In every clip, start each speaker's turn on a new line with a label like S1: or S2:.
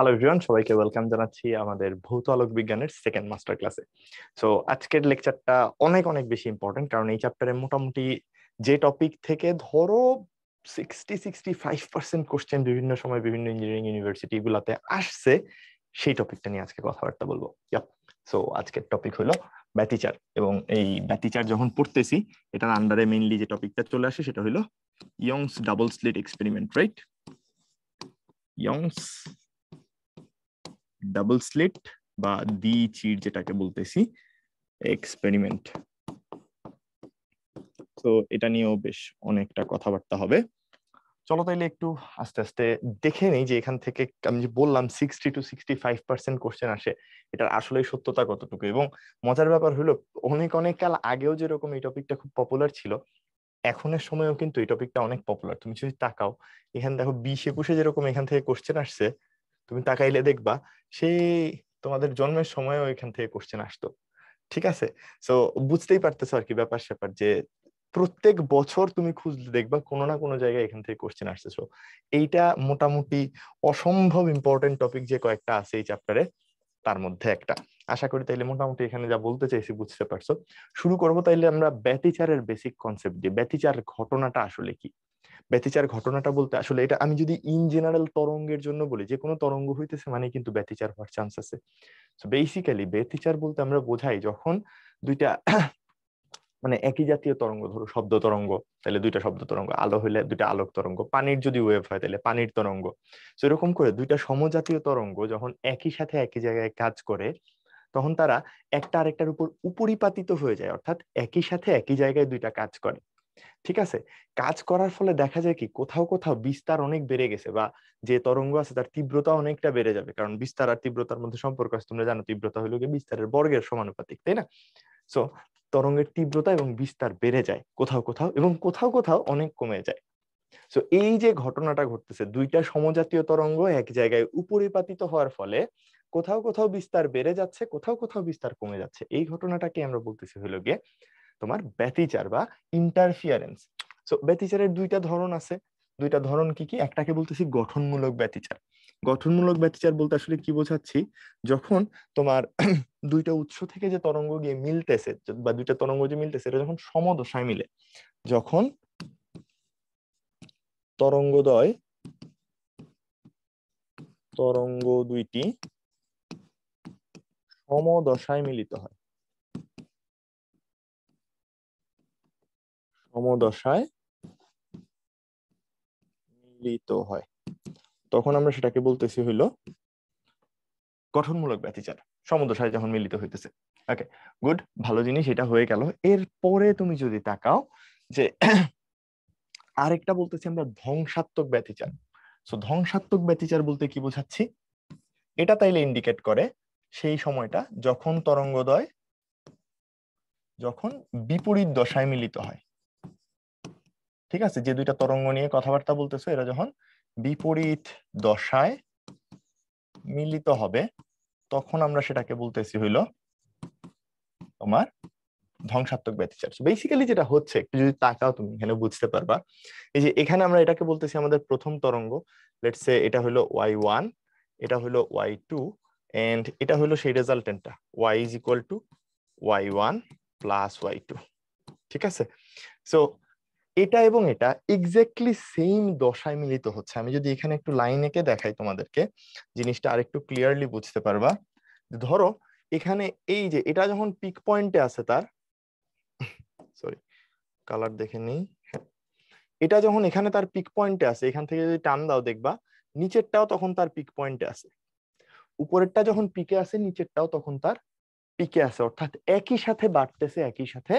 S1: Hello everyone, সবাইকে welcome জানাচ্ছি আমাদের ভৌত আলোক বিজ্ঞানের সেকেন্ড মাস্টার ক্লাসে। সো আজকের লেকচারটা অনেক অনেক বেশি ইম্পর্টেন্ট, কারণ এই চ্যাপ্টারে মোটামুটি যে টপিক থেকে ধরো 65% কোশ্চেন বিভিন্ন সময় বিভিন্ন ইঞ্জিনিয়ারিং ইউনিভার্সিটি গুলাতে আসছে, সেই টপিকটা নিয়ে আজকে কথাবার্তা বলবো। সো আজকের টপিক হলো ব্যতিচার, এবং এই ব্যতিচার যখন পড়তেছি এটার আন্ডারে মেইনলি যে টপিকটা চলে আসে সেটা হলো Young's double slit experiment, right? Young's double slit বা দ্বি চির যেটাকে বলতেছি এক্সপেরিমেন্ট। তো এটা নিয়েও বেশ অনেকটা কথাবার্তা হবে। চলো তাইলে একটু আস্তে আস্তে দেখে নেই যে এখান থেকে আমি যে বললাম 60 to 65% কোশ্চেন আসে, এটার আসলে সত্যতা কতটুকু। এবং মজার ব্যাপার হলো অনেক অনেক কাল আগেও যেরকম এই টপিকটা খুব পপুলার ছিল, এখনের সময়ও কিন্তু এই টপিকটা অনেক পপুলার। তুমি যদি তাকাও এখানে দেখো 20-21 যেরকম এখান থেকে কোশ্চেন আসছে, তুমি তাকাইলে দেখবা সেই তোমাদের জন্মের সময়ও এখান থেকে কোশ্চেন আসতো। ঠিক আছে? সো বুঝতেই পারতেছো আর কি ব্যাপার স্যাপার, যে প্রত্যেক বছর তুমি খুঁজলে দেখবা কোনো না কোনো জায়গায় এখান থেকে কোশ্চেন আসতেছো। এইটা মোটামুটি অসম্ভব ইম্পর্টেন্ট টপিক যে কয়েকটা আছে এই চ্যাপ্টারে, তার মধ্যে একটা। আশা করি তাইলে মোটামুটি এখানে যা বলতে চাইছি বুঝতে পারছো। শুরু করবো তাইলে আমরা ব্যতিচারের বেসিক কনসেপ্ট দিয়ে। ব্যতিচার ঘটনাটা আসলে কি? ব্যতিচার ঘটনাটা বলতে আসলে এটা আমি যদি ইন জেনারেল তরঙ্গের জন্য বলি, যে কোনো তরঙ্গ হইতেছে মানে কিন্তু ব্যতিচার হওয়ার চান্স আছে। সো বেসিক্যালি ব্যতিচার বলতে আমরা বোঝাই যখন দুইটা মানে একই জাতীয় তরঙ্গ, ধরো শব্দ তরঙ্গ, তাহলে দুইটা শব্দ তরঙ্গ, আলো হইলে দুইটা আলোক তরঙ্গ, পানির যদি ওয়েভ হয় তাহলে পানির তরঙ্গ। তো এরকম করে দুইটা সমজাতীয় তরঙ্গ যখন একই সাথে একই জায়গায় কাজ করে, তখন তারা একটা আরেকটার উপর উপরিপাতিত হয়ে যায়, অর্থাৎ একই সাথে একই জায়গায় দুইটা কাজ করে। ঠিক আছে? কাজ করার ফলে দেখা যায় কি কোথাও কোথাও বিস্তার অনেক বেড়ে গেছে, বা যে তরঙ্গ আছে তার তীব্রতা অনেকটা বেড়ে যাবে, কারণ বিস্তার আর তীব্রতার মধ্যে সম্পর্ক আছে, তোমরা জানো তীব্রতা হলো গিয়ে বিস্তারের বর্গের সমানুপাতিক, তাই না? সো তরঙ্গের তীব্রতা এবং বিস্তার বেড়ে যায় কোথাও কোথাও, এবং কোথাও কোথাও অনেক কমে যায়। সো এই যে ঘটনাটা ঘটতেছে, দুইটা সমজাতীয় তরঙ্গ এক জায়গায় উপরিপাতিত হওয়ার ফলে কোথাও কোথাও বিস্তার বেড়ে যাচ্ছে, কোথাও কোথাও বিস্তার কমে যাচ্ছে, এই ঘটনাটাকে আমরা বলতেছি হলো গিয়ে তোমার ব্যতিচার বা ইন্টারফিয়ারেন্স। সো ব্যতিচারের দুইটা ধরন আছে। দুইটা ধরন কি কি? একটাকে বলতেছি গঠনমূলক ব্যতিচার। গঠনমূলক ব্যতিচার বলতে আসলে কি বোঝাচ্ছি, যখন তোমার দুইটা উৎস থেকে যে তরঙ্গ গিয়ে মিলতেছে, বা দুইটা তরঙ্গ যে মিলতেছে এটা যখন সমদশায় মিলে, যখন তরঙ্গদ্বয় তরঙ্গ দুইটি সমদশায় মিলিত হয়, সমদশায় মিলিত হয়, তখন আমরা সেটাকে বলতেছি হইলো গঠনমূলক ব্যতিচার। সমদশায় যখন মিলিত হইতেছে। ওকে, গুড, ভালো জিনিস, এটা হয়ে গেল। এরপরে তুমি যদি তাকাও যে আরেকটা বলতেছি আমরা ধ্বংসাত্মক ব্যতিচার। সো ধ্বংসাত্মক ব্যতিচার বলতে কি বোঝাচ্ছি, এটা তাইলে ইন্ডিকেট করে সেই সময়টা যখন তরঙ্গদ্বয় যখন বিপরীত দশায় মিলিত হয়। ঠিক আছে? যে দুইটা তরঙ্গ নিয়ে কথাবার্তা বলতেছো এরা যখন বিপরীত দশায় মিলিত হবে, তখন আমরা সেটাকে বলতেছি হইলো তোমার ধ্বংসাত্মক ব্যতিচার। বেসিক্যালি যেটা হচ্ছে, একটু যদি তাকাও তুমি এখানে বুঝতে পারবা। এই যে এখানে আমরা এটাকে বলতেছি আমাদের প্রথম তরঙ্গ, লেটস সে এটা হলো y1, এটা হলো y2, এন্ড এটা হলো সেই রেজাল্টেন্টটা y is equal two y1 plus y2। ঠিক আছে? সো এটা এবং এটা এক্স্যাক্টলি সেম দশায় মিলিত হচ্ছে। আমি যদি এখানে একটু লাইন এঁকে দেখাই তোমাদেরকে, জিনিসটা আরেকটু ক্লিয়ারলি বুঝতে পারবা। ধরো এখানে এই যে এটা যখন পিক পয়েন্টে আছে তার, সরি কালার দেখে নেই, এটা যখন এখানে তার পিক পয়েন্টে আছে, এখান থেকে যদি টান দাও দেখবা নিচেরটাও তখন তার পিক পয়েন্টে আছে, উপরেরটা যখন পিকে আছে নিচেরটাও তখন তার পিকে আছে, অর্থাৎ একই সাথে বাড়তেছে একই সাথে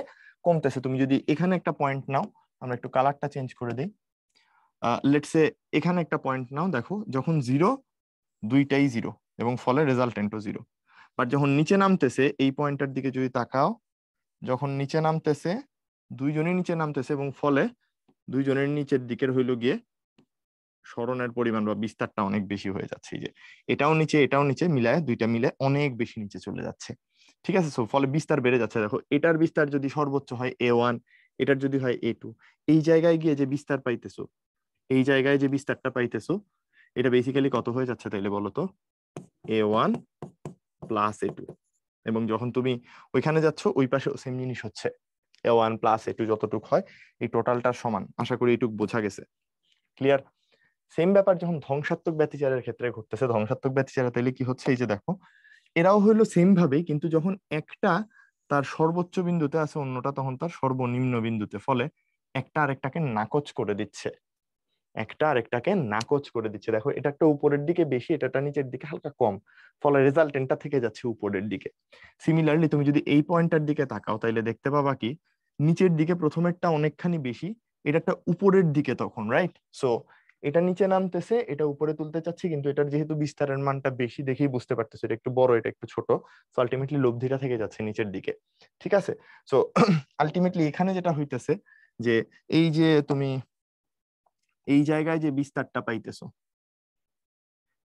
S1: কমতেছে। তুমি যদি এখানে একটা পয়েন্ট নাও, আমরা একটু কালারটা চেঞ্জ করে দিই, লেটস সে এখানে একটা পয়েন্ট নাও, দেখো যখন জিরো, দুইটাই জিরো, এবং ফলে রেজাল্টেন্টও জিরো। বাট যখন নিচে নামতেছে এই পয়েন্টের দিকে যদি তাকাও, যখন নিচে নামতেছে দুইজনই নিচে নামতেছে, এবং ফলে দুইজনের নিচের দিকের হইলো গিয়ে সরণের পরিমাণ বা বিস্তারটা অনেক বেশি হয়ে যাচ্ছে। এই যে এটাও নিচে এটাও নিচে মিলায় দুইটা মিলে অনেক বেশি নিচে চলে যাচ্ছে। ঠিক আছে? সো ফলে বিস্তার বেড়ে যাচ্ছে। দেখো এটার বিস্তার যদি সর্বোচ্চ হয় a1, এটার যদি হয় a2, এই জায়গায় গিয়ে যে বিস্তার পাইতেছো, এই জায়গায় যে বিস্তারটা পাইতেছো, এটা বেসিক্যালি কত হয়ে যাচ্ছে তাইলে বলো তো? a1 প্লাস a2, এবং যখন তুমি ওইখানে যাচ্ছ ওই পাশে সেম জিনিস হচ্ছে, a1 প্লাস a2 যতটুক হয় এই টোটালটার সমান। আশা করি এইটুক বোঝা গেছে, ক্লিয়ার? সেম ব্যাপার যখন ধ্বংসাত্মক ব্যতিচারের ক্ষেত্রে ঘটতেছে, ধ্বংসাত্মক ব্যতিচারে তাইলে কি হচ্ছে, এই যে দেখো এরাও হইলো সেম ভাবেই, কিন্তু যখন একটা তার সর্বোচ্চ বিন্দুতে আছে অন্যটা তখন তার সর্বনিম্ন বিন্দুতে, ফলে একটা আরেকটাকে নাকচ করে দিচ্ছে, একটা আরেকটাকে নাকচ করে দিচ্ছে। দেখো এটা একটা উপরের দিকে বেশি, এটা নিচের দিকে হালকা কম, ফলে রেজাল্টেন্টটা থেকে যাচ্ছে উপরের দিকে। সিমিলারলি তুমি যদি এই পয়েন্টটার দিকে তাকাও তাইলে দেখতে পাবা কি নিচের দিকে প্রথমেরটা অনেকখানি বেশি, এটা একটা উপরের দিকে তখন, রাইট? সো এটা নিচে নামতেছে, এটা উপরে তুলতে চাচ্ছি, কিন্তু এটার যেহেতু বিস্তারের মানটা বেশি দেখেই বুঝতে পারতেছে এটা একটু বড়, এটা একটু ছোট, সো আলটিমেটলি লব্ধিটা থেকে যাচ্ছে নিচের দিকে, ঠিক আছে? সো আলটিমেটলি এখানে যেটা হইতেছে যে এই যে তুমি এই জায়গায় যে বিস্তারটা পাইতেছো,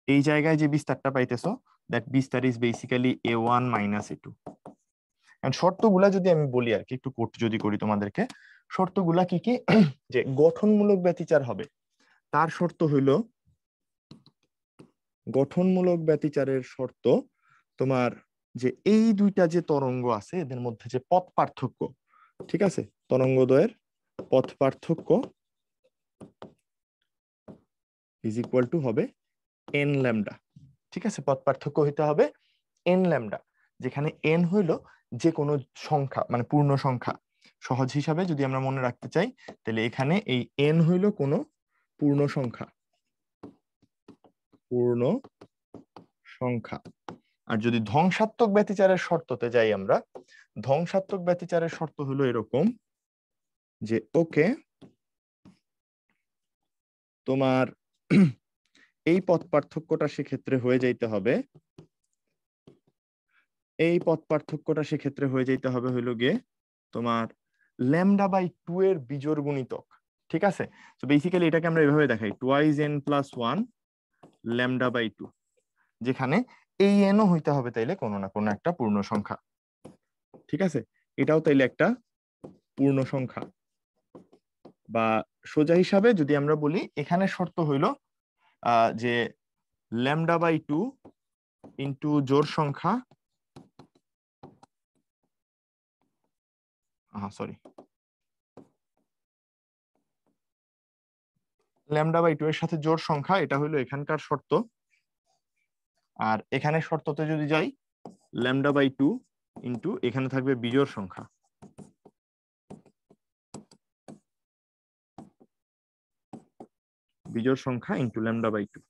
S1: এই জায়গায় যে বিস্তারটা পাইতেছো, দ্যাট বিস্তার is basically a1 minus a2। And শর্তগুলা যদি আমি বলি আর কি, একটু কোট যদি করি তোমাদেরকে, শর্তগুলা কি কি যে গঠনমূলক ব্যতিচার হবে, তার শর্ত হইল, গঠনমূলক ব্যতিচারের শর্ত তোমার যে এই দুইটা যে তরঙ্গ আছে এদের মধ্যে যে পথ পার্থক্য, ঠিক আছে, তরঙ্গদ্বয়ের পথ পার্থক্য ইজ ইকুয়াল টু হবে n ল্যামডা, ঠিক আছে? পথ পার্থক্য হইতে হবে n ল্যামডা, যেখানে n হইল যে কোনো সংখ্যা, মানে পূর্ণ সংখ্যা। সহজ হিসাবে যদি আমরা মনে রাখতে চাই তাহলে এখানে এই n হইল কোনো পূর্ণ সংখ্যা, পূর্ণ সংখ্যা। আর যদি ধ্বংসাত্মক ব্যতিচারের শর্ততে যাই আমরা, ধ্বংসাত্মক ব্যতিচারের শর্ত হলো এরকম যে ওকে তোমার এই পথ পার্থক্যটা সেক্ষেত্রে হয়ে যাইতে হবে, এই পথ পার্থক্যটা সেক্ষেত্রে হয়ে যাইতে হবে হইলো গিয়ে তোমার λ/2 এর বিজোড় গুণিতক, ঠিক আছে? তো বেসিক্যালি এটাকে আমরা এভাবে দেখাই, 2n+1 λ/2, যেখানে এই এনও হইতে হবে তাইলে কোনো না কোনো একটা পূর্ণ সংখ্যা, ঠিক আছে? এটাও তাইলে একটা পূর্ণ সংখ্যা, বা সোজা হিসাবে যদি আমরা বলি এখানে শর্ত হইল যে λ/2 ইন্টু জোড় সংখ্যা, সরি, λ/2 এর সাথে জোড় সংখ্যা, এটা হইলো এখানকার শর্ত। আর এখানে শর্ততে যদি যাই λ/2 ইন্টু এখানে থাকবে বিজোড় সংখ্যা, বিজোড় সংখ্যা ইন্টু λ/2,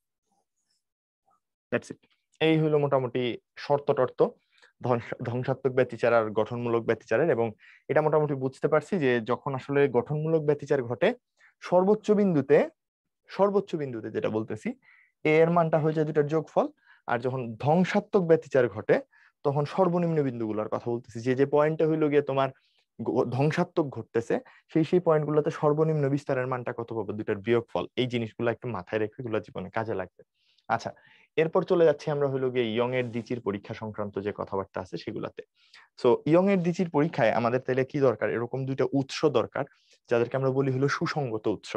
S1: দ্যাটস ইট। এই হলো মোটামুটি শর্ত টর্ত ধ্বংসাত্মক ব্যতিচার আর গঠনমূলক ব্যতিচারের। এবং এটা মোটামুটি বুঝতে পারছি যে যখন আসলে গঠনমূলক ব্যতিচার ঘটে সর্বোচ্চ বিন্দুতে, সর্বোচ্চ বিন্দুতে যেটা বলতেছি এ এর মানটা হয়ে যায় দুটার যোগফল, আর যখন ধ্বংসাত্মক ব্যতিচার ঘটে তখন সর্বনিম্ন বিন্দুগুলোর কথা বলতেছি, যে যে পয়েন্টে হইলো গিয়ে তোমার ধ্বংসাত্মক ঘটতেছে সেই পয়েন্টগুলোতে সর্বনিম্ন বিস্তারের মানটা কত পাবো, দুটার বিয়োগফল। এই জিনিসগুলো একটু মাথায় রেখে এগুলো জীবনে কাজে লাগবে। আচ্ছা, এরপর চলে যাচ্ছি আমরা হইলো গিয়ে ইয়ং এর দ্বিচির পরীক্ষা সংক্রান্ত যে কথাবার্তা আছে সেগুলাতে। সো ইয়ং এর দ্বিচির পরীক্ষায় আমাদের তাহলে কি দরকার, এরকম দুইটা উৎস দরকার যাদেরকে আমরা বলি হলো সুসঙ্গত উৎস।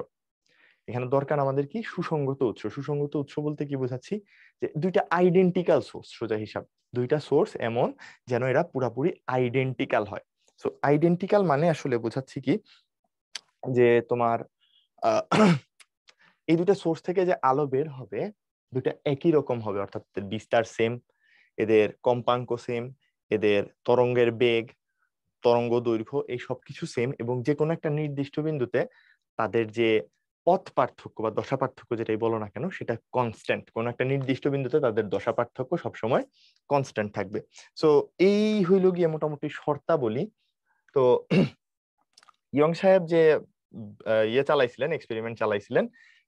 S1: এখানে দরকার আমাদের কি, সুসঙ্গত উৎস। সুসঙ্গত উৎস বলতে কি বোঝাচ্ছি, যে দুইটা আইডেন্টিক্যাল সোর্স, সোজা হিসাব দুইটা সোর্স এমন যেন এরা পুরাপুরি আইডেন্টিক্যাল হয়। সো আইডেন্টিক্যাল মানে আসলে বোঝাচ্ছি কি, যে তোমার এই দুইটা সোর্স থেকে যে আলো বের হবে দুইটা একই রকম হবে, অর্থাৎ বিস্তার সেম, এদের কম্পাঙ্ক সেম, এদের তরঙ্গের বেগ, তরঙ্গ দৈর্ঘ্য এই সবকিছু সেম, এবং যে কোনো একটা নির্দিষ্ট বিন্দুতে তাদের যে পথ পার্থক্য বা দশা পার্থক্য যেটাই বলো না কেন সেটা কনস্ট্যান্ট। কোন একটা নির্দিষ্ট বিন্দুতে তাদের দশা পার্থক্য সবসময় কনস্ট্যান্ট থাকবে। সো এই হইল গিয়ে মোটামুটি শর্তাবলী। তো ইয়ং সাহেব যে ইয়ে চালাইছিলেন, এক্সপেরিমেন্ট চালাইছিলেন,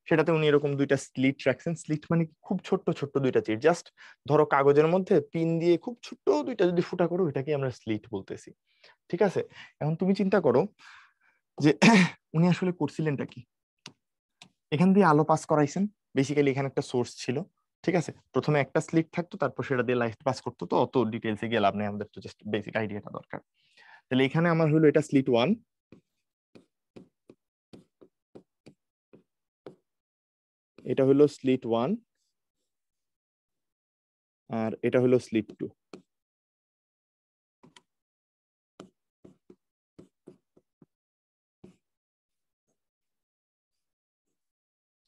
S1: সেটাতে উনি এরকম দুইটা স্লিট রাখছেন। স্লিট মানে খুব ছোট্ট ছোট্ট দুইটা চিট, জাস্ট ধরো কাগজের মধ্যে পিন দিয়ে খুব ছোট্ট দুইটা যদি ফুটা করো এটাকে আমরা স্লিট বলতেছি, ঠিক আছে? এখন তুমি চিন্তা করো যে উনি আসলে করছিলেনটা কি, এখান দিয়ে আলো পাস করাইছেন, বেসিক্যালি এখানে একটা সোর্স ছিল, ঠিক আছে? প্রথমে একটা স্লিট থাকতো, তারপর সেটা দিয়ে লাইট পাস করতো, তো অত ডিটেলসে গিয়ে লাভ নেই, আমাদের তো জাস্ট বেসিক আইডিয়াটা দরকার। তাহলে এখানে আমার হলো এটা স্লিট 1, এটা হলো স্লিট 1, আর এটা হলো স্লিট 2।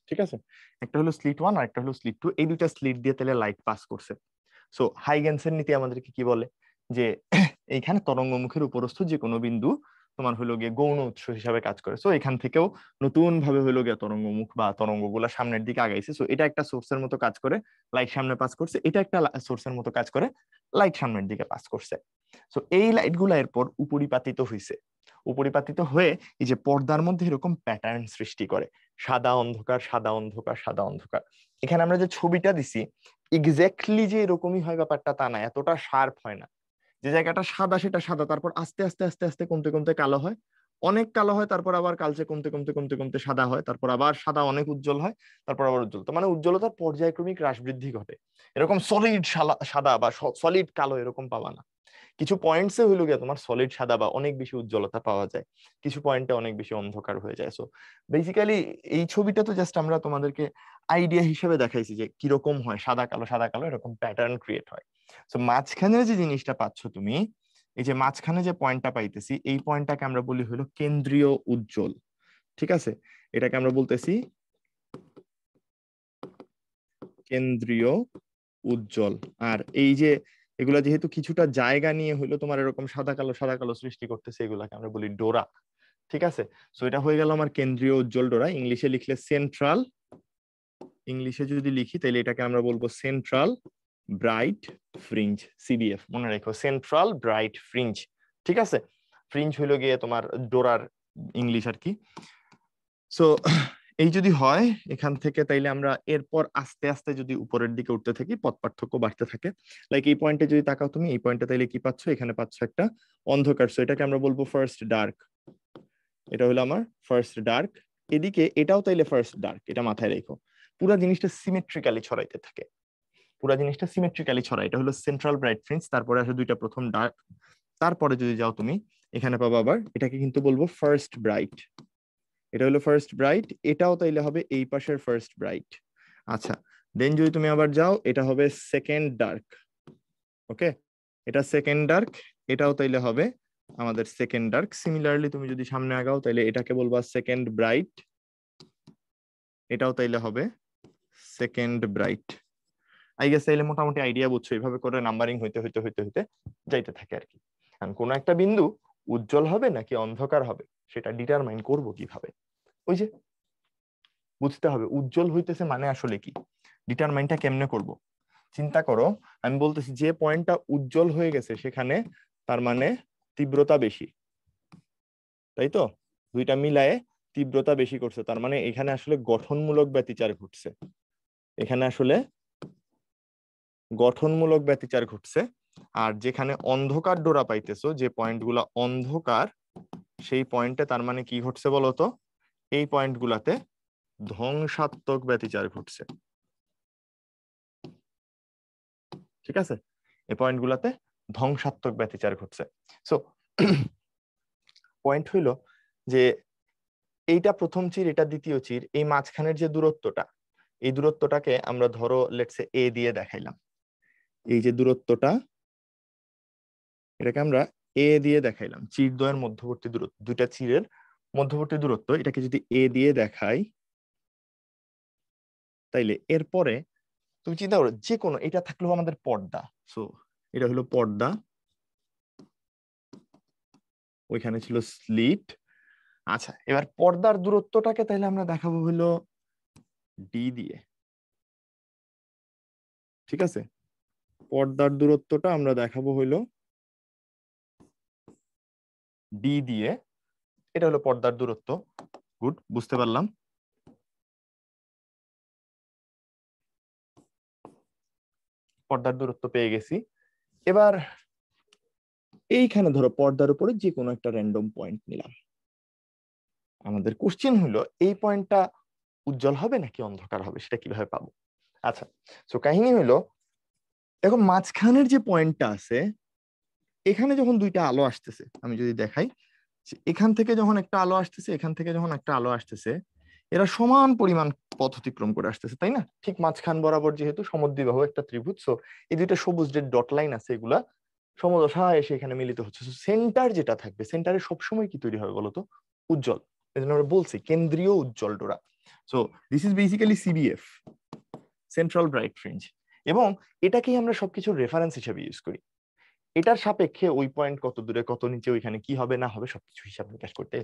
S1: ঠিক আছে, একটা হলো স্লিট 1 আর একটা হলো স্লিট 2, এই দুইটা স্লিট দিয়ে তাহলে লাইট পাস করছে। সো হাইগেন্সের নীতি আমাদেরকে কি বলে যে এইখানে তরঙ্গমুখের উপরস্থ যে কোনো বিন্দু তোমার হলো গিয়ে গৌণ উৎস হিসাবে কাজ করে। সো এখান থেকেও নতুন ভাবে হলো গিয়ে তরঙ্গমুখ বা তরঙ্গগুলা সামনের দিকে আগাইছে। সো এটা একটা সোর্সের মতো কাজ করে, লাইট সামনে পাস করছে, এটা একটা সোর্সের মতো কাজ করে, লাইট সামনের দিকে পাস করছে। সো এই লাইট গুলা এরপর উপরিপাতিত হইছে, উপরিপাতিত হয়ে এই যে পর্দার মধ্যে এরকম প্যাটার্ন সৃষ্টি করে, সাদা অন্ধকার সাদা অন্ধকার সাদা অন্ধকার। এখানে আমরা যে ছবিটা দিছি এক্স্যাক্টলি যে এরকমই হয় ব্যাপারটা তা না, এতটা শার্প হয় না। যে জায়গাটা সাদা সেটা সাদা, তারপর আস্তে আস্তে আস্তে আস্তে কমতে কমতে কালো হয়, অনেক কালো হয়, তারপর আবার কালচে কমতে কমতে কমতে কমতে সাদা হয়, তারপর আবার সাদা অনেক উজ্জ্বল হয়, তারপর আবার উজ্জ্বল, মানে উজ্জ্বলতার পর্যায়ক্রমিক হ্রাস বৃদ্ধি ঘটে। এরকম সলিড সাদা বা সলিড কালো এরকম পাবা না। কিছু পয়েন্টসে হইলো গিয়ে তোমার সলিড সাদা বা অনেক বেশি উজ্জ্বলতা পাওয়া যায়, কিছু পয়েন্টে অনেক বেশি অন্ধকার হয়ে যায়। সো বেসিক্যালি এই ছবিটা তো জাস্ট আমরা তোমাদেরকে আইডিয়া হিসেবে দেখাইছি যে কিরকম হয় সাদা কালো এরকম প্যাটার্ন ক্রিয়েট হয়। সো মাঝখানে যে জিনিসটা পাচ্ছ তুমি, এই যে মাঝখানে যে পয়েন্টটা পাইতেছি, এই পয়েন্টটাকে আমরা বলি হলো কেন্দ্রীয় উজ্জ্বল। ঠিক আছে, এটাকে আমরা বলতেছি কেন্দ্রীয় উজ্জ্বল। আর এই যে এগুলা যেহেতু কিছুটা জায়গা নিয়ে হইলো তোমার এরকম সাদা কালো সৃষ্টি করতেছে, এগুলাকে আমরা বলি ডোরা। ঠিক আছে, সো এটা হয়ে গেল আমার কেন্দ্রীয় উজ্জ্বল ডোরা। ইংলিশে লিখলে সেন্ট্রাল, ইংলিশে যদি লিখি তাহলে এটাকে আমরা বলবো সেন্ট্রাল ব্রাইট ফ্রিঞ্জ, সিবিএফ মনে রেখো, সেন্ট্রাল ব্রাইট ফ্রিঞ্জ। ঠিক আছে, ফ্রিঞ্জ হইলো গিয়ে তোমার ডোরার ইংলিশ আর কি। সো এই যদি হয় এখান থেকে, তাইলে আমরা এরপর আস্তে আস্তে যদি উপরের দিকে উঠতে থাকি পথ পার্থক্য বাড়তে থাকে। লাইক এই পয়েন্টে যদি তাকাও তুমি, এই পয়েন্টে তাইলে কি পাচ্ছ, এখানে পাচ্ছ একটা অন্ধকার। সো এটাকে আমরা বলবো ফার্স্ট ডার্ক, এটা হলো আমার ফার্স্ট ডার্ক। এদিকে এটাও তাইলে ফার্স্ট ডার্ক, এটা মাথায় রেখো। পুরা জিনিসটা সিমেট্রিক্যালি ছড়াইতে থাকে, পুরা জিনিসটা সিমেট্রিক্যালি ছড়ায়। এটা হলো সেন্ট্রাল ব্রাইট ফ্রিঞ্জ, তারপরে আসে দুইটা প্রথম ডার্ক, তারপরে যদি যাও তুমি এখানে পাবো আবার এটাকে কিন্তু বলবো ফার্স্ট ব্রাইট, এটা হলো ফার্স্ট ব্রাইট, এটাও তাইলে হবে এই পাশের ফার্স্ট ব্রাইট। আচ্ছা, দেন যদি তুমি আবার যাও এটা হবে সেকেন্ড ডার্ক। ওকে, এটা সেকেন্ড ডার্ক, এটাও তাইলে হবে আমাদের সেকেন্ড ডার্ক। সিমিলারলি তুমি যদি সামনে আগাও তাইলে এটাকে বলবা সেকেন্ড ব্রাইট, এটাও তাইলে হবে সেকেন্ড ব্রাইট। আই গেস তাইলে মোটামুটি আইডিয়া বুঝছো, এইভাবে করে নাম্বারিং হইতে হইতে হইতে হইতে যাইতে থাকে আর কি। কারণ কোন একটা বিন্দু উজ্জ্বল হবে নাকি অন্ধকার হবে সেটা ডিটারমাইন করব কিভাবে, ওই যে বুঝতে হবে উজ্জ্বল হইতেছে মানে আসলে কি, ডিটারমাইনটা কেমনে করব। চিন্তা করো, আমি বলতেছি যে পয়েন্টটা উজ্জ্বল হয়ে গেছে সেখানে তার মানে তীব্রতা বেশি, তাই তো, দুইটা মিলায়ে তীব্রতা বেশি করছে, তার মানে এখানে আসলে গঠনমূলক ব্যতিচার ঘটছে, এখানে আসলে গঠনমূলক ব্যতিচার ঘটছে। আর যেখানে অন্ধকার ডোরা পাইতেছো, যে পয়েন্টগুলা অন্ধকার, সেই পয়েন্টে তার মানে কি ঘটছে বলতো, এই পয়েন্টগুলাতে ধ্বংসাত্মক ব্যতিচার ঘটছে। ঠিক আছে, এই পয়েন্টগুলাতে ধ্বংসাত্মক ব্যতিচার ঘটছে। সো পয়েন্ট হইল যে এইটা প্রথম চির, এটা দ্বিতীয় চির, এই মাঝখানের যে দূরত্বটা, এই দূরত্বটাকে আমরা ধরো লেটস সে এ দিয়ে দেখাইলাম। এই যে দূরত্বটা, এটাকে আমরা এ দিয়ে দেখাইলাম, চির দ্বয়ের মধ্যবর্তী দূরত্ব, দুইটা চিরের মধ্যবর্তী দূরত্ব, এটাকে যদি এ দিয়ে দেখাই তাইলে এরপরে তুমি চিন্তা করো যে কোনো, এটা থাকলেও আমাদের পর্দা। সো এটা হলো পর্দা, ওইখানে ছিল স্লিট। আচ্ছা, এবার পর্দার দূরত্বটাকে তাইলে আমরা দেখাবো হলো ডি দিয়ে। ঠিক আছে, পর্দার দূরত্বটা আমরা দেখাবো হইলো ডি দিয়ে, এটা হলো পর্দার দূরত্ব। গুড, বুঝতে পারলাম। পর্দার দূরত্ব পেয়ে গেছি। এবার এইখানে ধরো পর্দার উপরে যে কোনো একটা র্যান্ডম পয়েন্ট নিলাম, আমাদের কোশ্চেন হলো এই পয়েন্টটা উজ্জ্বল হবে নাকি অন্ধকার হবে, সেটা কিভাবে পাবো। আচ্ছা, তো কাহিনী হলো দেখো মাঝখানের যে পয়েন্টটা আছে, এখানে যখন দুইটা আলো আসতেছে, আমি যদি দেখাই এখান থেকে যখন একটা আলো আসতেছে, এখান থেকে যখন একটা আলো আসতেছে, এরা সমান পরিমাণ পথ অতিক্রম করে আসতেছে, তাই না? ঠিক মাঝখান বরাবর যেহেতু সমদ্বিবাহু একটা ত্রিভুজ, সো এই দুইটা সবুজ যে ডট লাইন আছে এগুলা সমদশা এসে এখানে মিলিত হচ্ছে। সেন্টার যেটা থাকবে, সেন্টারে সবসময় কি তৈরি হবে বলতো? উজ্জ্বল। এই জন্য আমরা বলছি কেন্দ্রীয় উজ্জ্বল ডোরা। So this is basically CBF, central bright fringe, এবং এটাকেই আমরা সবকিছুর রেফারেন্স হিসেবে ইউজ করি। এটার সাপেক্ষে ওই পয়েন্ট কত দূরে কত নিচে ওইখানে কি হবে না হবে সবকিছু হিসাব নিকাশ করতে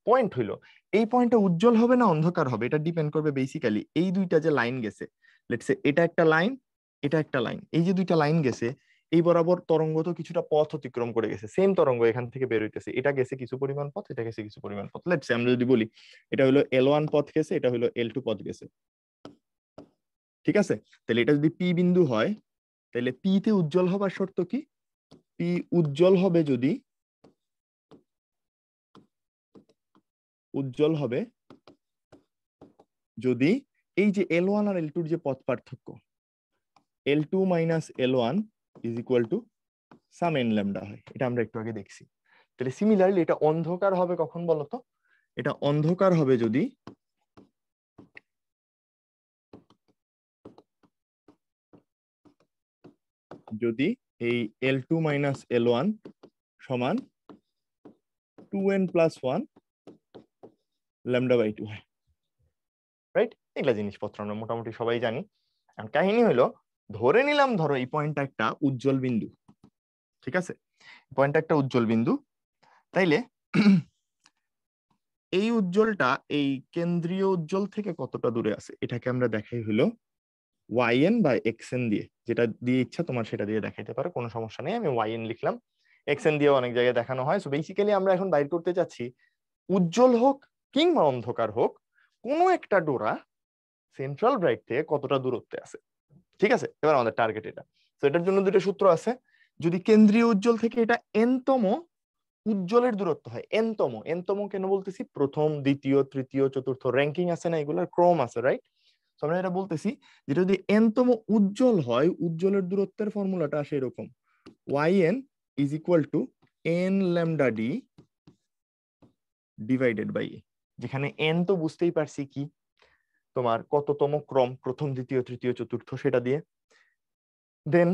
S1: পয়েন্ট হইলো। এই পয়েন্টটা উজ্জ্বল হবে না অন্ধকার হবে এটা ডিপেন্ড করবে বেসিক্যালি এই দুইটা যে লাইন গেছে, লেটস সে এটা একটা লাইন, এটা একটা লাইন, এই যে দুইটা লাইন গেছে এই বরাবর তরঙ্গ তো কিছুটা পথ অতিক্রম করে গেছে, সেম তরঙ্গ এখান থেকে বের হইতেছে, এটা গেছে কিছু পরিমাণ পথ, এটা গেছে কিছু পরিমাণ পথ। লেটস সে আমরা যদি বলি এটা হলো L1 পথ গেছে, এটা হলো L2 পথ গেছে, ঠিক আছে? তাহলে এটা যদি পি বিন্দু হয় তাহলে পি তে উজ্জ্বল হবার শর্ত কি? পি উজ্জ্বল হবে যদি যদি এই যে L1 আর L2 যে পথ পার্থক্য L2 minus L1 is equal to some n lambda হয়। এটা আমরা একটু আগে দেখছি। তাহলে সিমিলারলি এটা অন্ধকার হবে কখন বলতো? এটা অন্ধকার হবে যদি এই L2 মাইনাস L1 সমান 2n প্লাস 1 ল্যামডা বাই 2 হয়, রাইট? এগুলা জিনিসপত্র আমরা মোটামুটি সবাই জানি। কাহিনী হলো ধরে নিলাম ধরো এই পয়েন্টটা একটা উজ্জ্বল বিন্দু, ঠিক আছে? পয়েন্টটা একটা উজ্জ্বল বিন্দু, তাইলে এই উজ্জ্বলটা এই কেন্দ্রীয় উজ্জ্বল থেকে কতটা দূরে আছে এটাকে আমরা দেখাই হলো yn বা xn দিয়ে, যেটা দিয়ে ইচ্ছা তোমার সেটা দিয়ে দেখাইতে পারো, কোনো সমস্যা নেই। আমি yn লিখলাম, xn দিয়ে অনেক জায়গায় দেখানো হয়। সো বেসিক্যালি আমরা এখন বাইর করতে চাচ্ছি উজ্জ্বল হোক কিংবা অন্ধকার হোক কোনো একটা ডোরা সেন্ট্রাল ব্রাইট থেকে কতটা দূরত্বে আছে, ঠিক আছে? এবার আমাদের টার্গেট এটা। তো এটার জন্য দুটো সূত্র আছে। যদি কেন্দ্রীয় উজ্জ্বল থেকে এটা এনতম উজ্জ্বলের দূরত্ব হয়, এনতম কেন বলতেছি? প্রথম, দ্বিতীয়, তৃতীয়, চতুর্থ র্যাঙ্কিং আছে না, এগুলোর ক্রম আছে, রাইট? তো আমরা এটা বলতেছি যে যদি এনতম উজ্জ্বল হয় উজ্জ্বলের দূরত্বের ফর্মুলাটা আসে এরকম, yn is equal to n lambda D divided by A, যেখানে n তো বুঝতেই পারছি কি তোমার কততম ক্রম, প্রথম, দ্বিতীয়, তৃতীয়, চতুর্থ, সেটা দিয়ে, দেন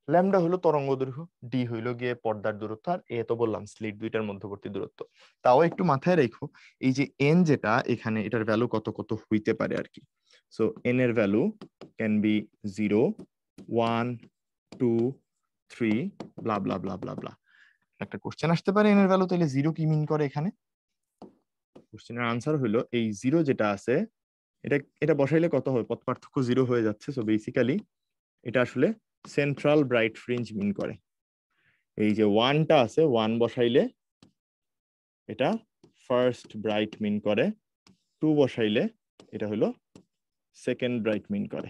S1: ল্যামডা হলো তরঙ্গ দৈর্ঘ্য, ডি হইলো গিয়ে পর্দার দূরত্ব, আর এ তো বললাম স্লিট দুইটার মধ্যবর্তী দূরত্ব। তাও একটু মাথায় রেখো এই যে এন যেটা এখানে এটার ভ্যালু কত কত হইতে পারে আর কি। সো এন এর ভ্যালু ক্যান বি 0, 1, 2, 3 ব্লা ব্লা ব্লা ব্লা ব্লা। একটা কোশ্চেন আসতে পারে এন এর ভ্যালু তাহলে 0 কি মিন করে এখানে? কোশ্চেনের আনসার হলো এই 0 যেটা আছে এটা এটা বসাইলে কত হয়? পথ পার্থক্য 0 হয়ে যাচ্ছে। সো বেসিক্যালি এটা আসলে সেন্ট্রাল ব্রাইট ফ্রিঞ্জ মিন করে। এই যে 1টা আছে 1 বসাইলে এটা ফার্স্ট ব্রাইট মিন করে, 2 বসাইলে এটা হলো সেকেন্ড ব্রাইট মিন করে।